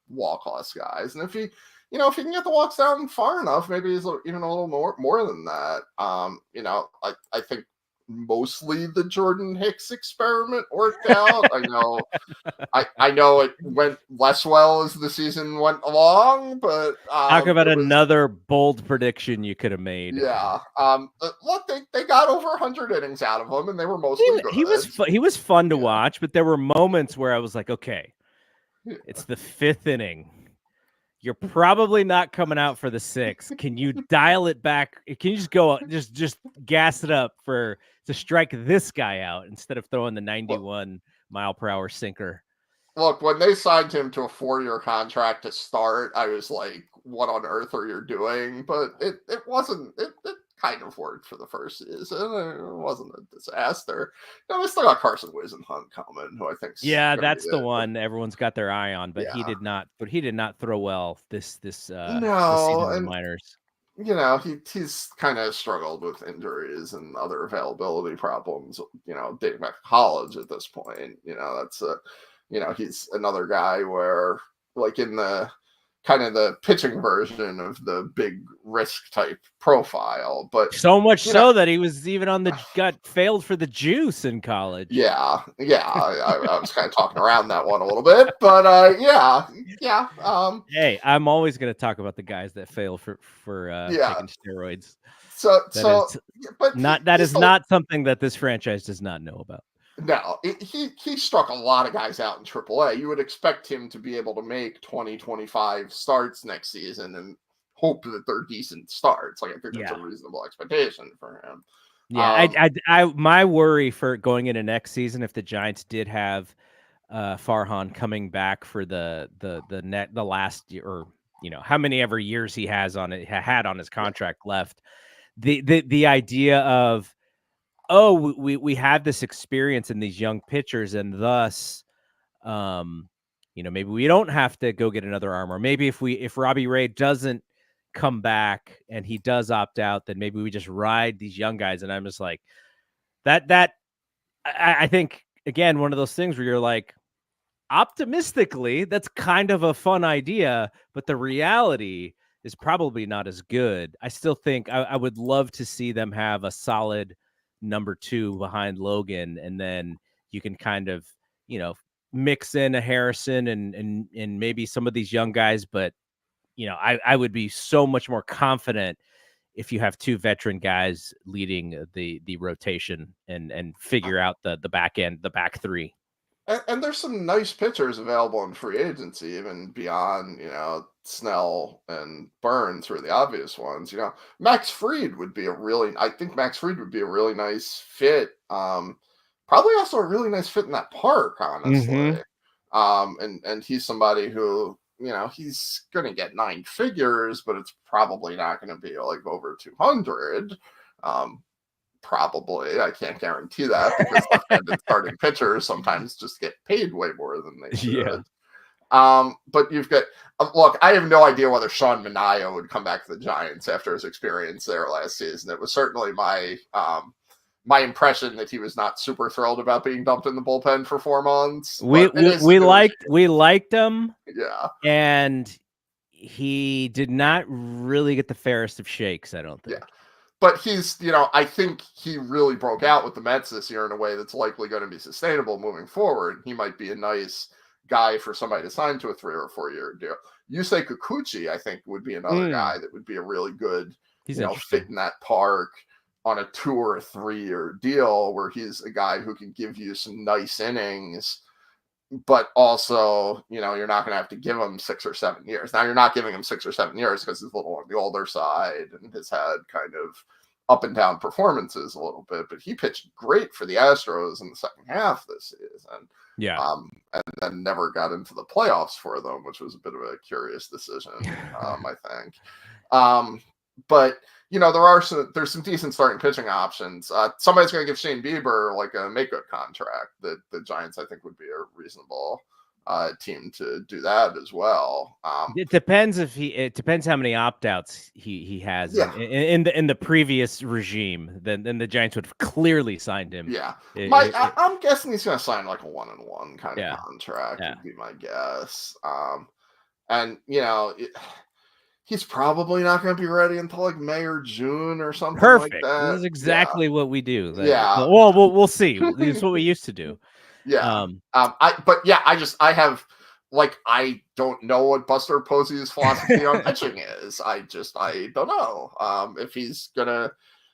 walk less guys, and if he can get the walks down far enough, maybe he's even a little more than that. I think mostly the Jordan Hicks experiment worked out. I know it went less well as the season went along, but talk about another bold prediction you could have made. Yeah. Look, they got over 100 innings out of him, and they were mostly good. He was fun to watch, but there were moments where I was like, okay, it's the fifth inning. You're probably not coming out for the sixth. Can you dial it back? Can you just go, just gas it up to strike this guy out instead of throwing the 91 mile per hour sinker? Look, when they signed him to a 4-year contract to start, I was like, what on earth are you doing? But it wasn't, it kind of worked for the first season. It wasn't a disaster. They still got Carson Wisenhunt coming, who I think. Yeah, that's the one everyone's got their eye on, but he did not. But he did not throw well this season in the minors. He's kind of struggled with injuries and other availability problems. Dating back to college at this point. That's he's another guy where, like, in the kind of the pitching version of the big risk type profile, but so much so that he was even on failed for the juice in college. Yeah. I was kind of talking around that one a little bit, but yeah. Hey, I'm always going to talk about the guys that fail for taking steroids. That is not something that this franchise does not know about. No, he struck a lot of guys out in AAA. You would expect him to be able to make 20-25 starts next season and hope that they're decent starts. Like, I think that's a reasonable expectation for him. Yeah, my worry for going into next season, if the Giants did have Farhan coming back for the last year, or how many ever years he had on his contract left, the idea of, we have this experience in these young pitchers, and thus, maybe we don't have to go get another arm, or maybe if Robbie Ray doesn't come back and he does opt out, then maybe we just ride these young guys. And I'm just like, I think, again, one of those things where you're like, optimistically, that's kind of a fun idea, but the reality is probably not as good. I still think I would love to see them have a solid number 2 behind Logan, and then you can kind of mix in a Harrison and maybe some of these young guys. But I would be so much more confident if you have two veteran guys leading the rotation and figure out the back end, the back three. And there's some nice pitchers available in free agency, even beyond, Snell and Burns were the obvious ones. Max Fried would be I think Max Fried would be a really nice fit. Probably also a really nice fit in that park, honestly. And he's somebody who, he's going to get 9 figures, but it's probably not going to be like over 200. Probably. I can't guarantee that because left-handed starting pitchers sometimes just get paid way more than they should. Yeah. But you've got look, I have no idea whether Sean Manaea would come back to the Giants after his experience there last season. It was certainly my impression that he was not super thrilled about being dumped in the bullpen for 4 months. We liked him. Yeah. And he did not really get the fairest of shakes, I don't think. Yeah. But he's, I think he really broke out with the Mets this year in a way that's likely going to be sustainable moving forward. He might be a nice guy for somebody to sign to a 3 or 4 year deal. Yusei Kikuchi, I think, would be another guy that would be a really good, fit in that park on a 2 or 3 year deal where he's a guy who can give you some nice innings. But also, you're not going to have to give him 6 or 7 years. Now, you're not giving him 6 or 7 years because he's a little on the older side and has had kind of up and down performances a little bit. But he pitched great for the Astros in the second half this season. Yeah. And then never got into the playoffs for them, which was a bit of a curious decision, I think. But there's some decent starting pitching options. Somebody's going to give Shane Bieber like a make-good contract. That the Giants, I think, would be a reasonable team to do that as well. It depends how many opt-outs he has in the previous regime. Then the Giants would have clearly signed him. Yeah, I'm guessing he's going to sign like a 1-and-1 kind of contract. Would be my guess. And he's probably not going to be ready until like May or June or something. Perfect. Like that. This is exactly what we do. Yeah. Well, we'll see. This is what we used to do. Yeah. I don't know what Buster Posey's philosophy on pitching is. I don't know. If he's gonna,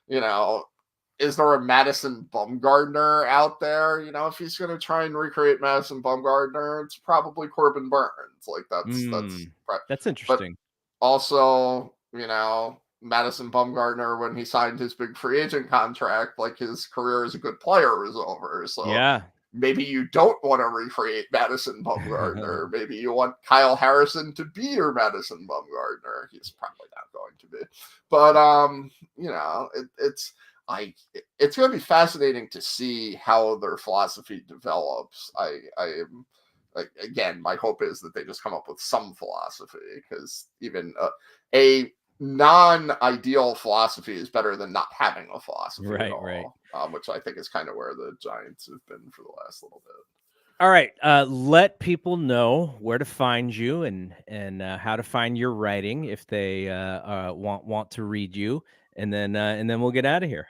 is there a Madison Bumgarner out there? If he's gonna try and recreate Madison Bumgarner, it's probably Corbin Burns. Like that's interesting. But also, Madison Bumgarner, when he signed his big free agent contract, like his career as a good player was over. So maybe you don't want to recreate Madison Bumgarner. Maybe you want Kyle Harrison to be your Madison Bumgarner. He's probably not going to be. But it's going to be fascinating to see how their philosophy develops. Again, my hope is that they just come up with some philosophy, because even a non-ideal philosophy is better than not having a philosophy at all, right. Which I think is kind of where the Giants have been for the last little bit. All right, let people know where to find you and how to find your writing if they want to read you, and then we'll get out of here.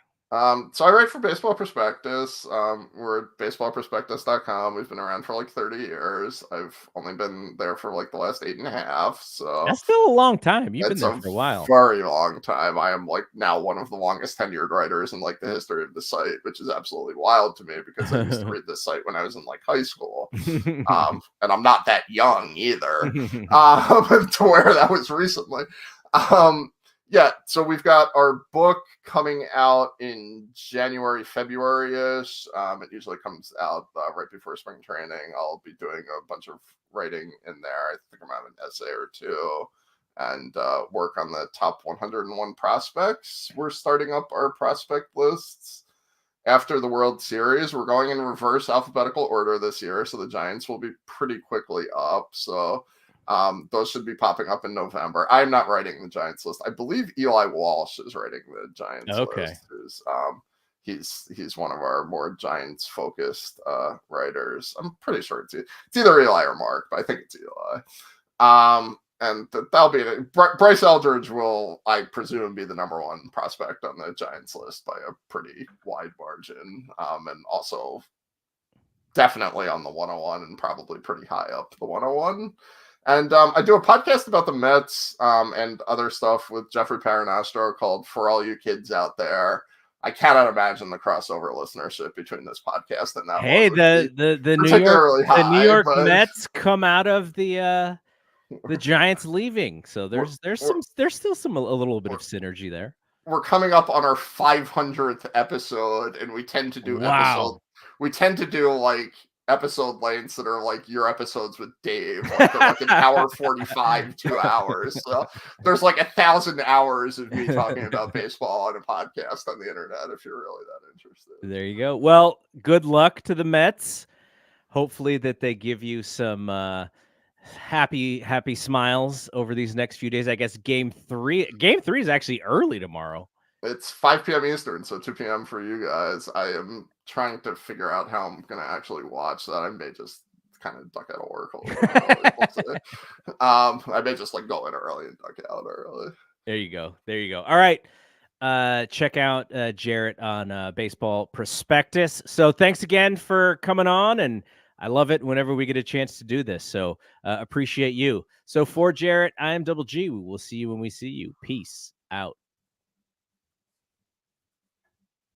So I write for Baseball Prospectus. We're at baseballprospectus.com. We've been around for like 30 years. I've only been there for like the last 8.5. So that's still a long time. You've been there for a while. Very long time. I am like now one of the longest tenured writers in like the history of the site, which is absolutely wild to me because I used to read this site when I was in like high school. And I'm not that young either. To where that was recently. Yeah, so we've got our book coming out in January, February-ish. It usually comes out right before spring training. I'll be doing a bunch of writing in there. I think I'm going to have an essay or two and work on the top 101 prospects. We're starting up our prospect lists after the World Series. We're going in reverse alphabetical order this year, so the Giants will be pretty quickly up. So those should be popping up in November. I'm not writing the Giants list. I believe Eli Walsh is writing the Giants list. He's one of our more Giants focused writers. I'm pretty sure it's either Eli or Mark, but I think it's Eli. And that'll be it. Bryce Eldridge will, I presume, be the number 1 prospect on the Giants list by a pretty wide margin, and also definitely on the 101 and probably pretty high up the 101. And I do a podcast about the Mets and other stuff with Jeffrey Paranastro called For All You Kids Out There. I cannot imagine the crossover listenership between this podcast and that Hey, one would be the New York Mets come out of the Giants leaving, so there's still a little bit of synergy there. We're coming up on our 500th episode, and we tend to do like episode lengths that are like your episodes with Dave, like an hour 45, 2 hours. So there's like 1,000 hours of me talking about baseball on a podcast on the internet if you're really that interested. There you go. Well, good luck to the Mets. Hopefully that they give you some happy smiles over these next few days. I guess game three is actually early tomorrow. It's 5 p.m. Eastern, so 2 p.m. for you guys. I am trying to figure out how I'm going to actually watch that. I may just kind of duck out of work a little bit. I may just like go in early and duck out early. There you go. All right. Check out Jarrett on Baseball Prospectus. So thanks again for coming on, and I love it whenever we get a chance to do this. So appreciate you. So for Jarrett, I am Double G. We will see you when we see you. Peace out.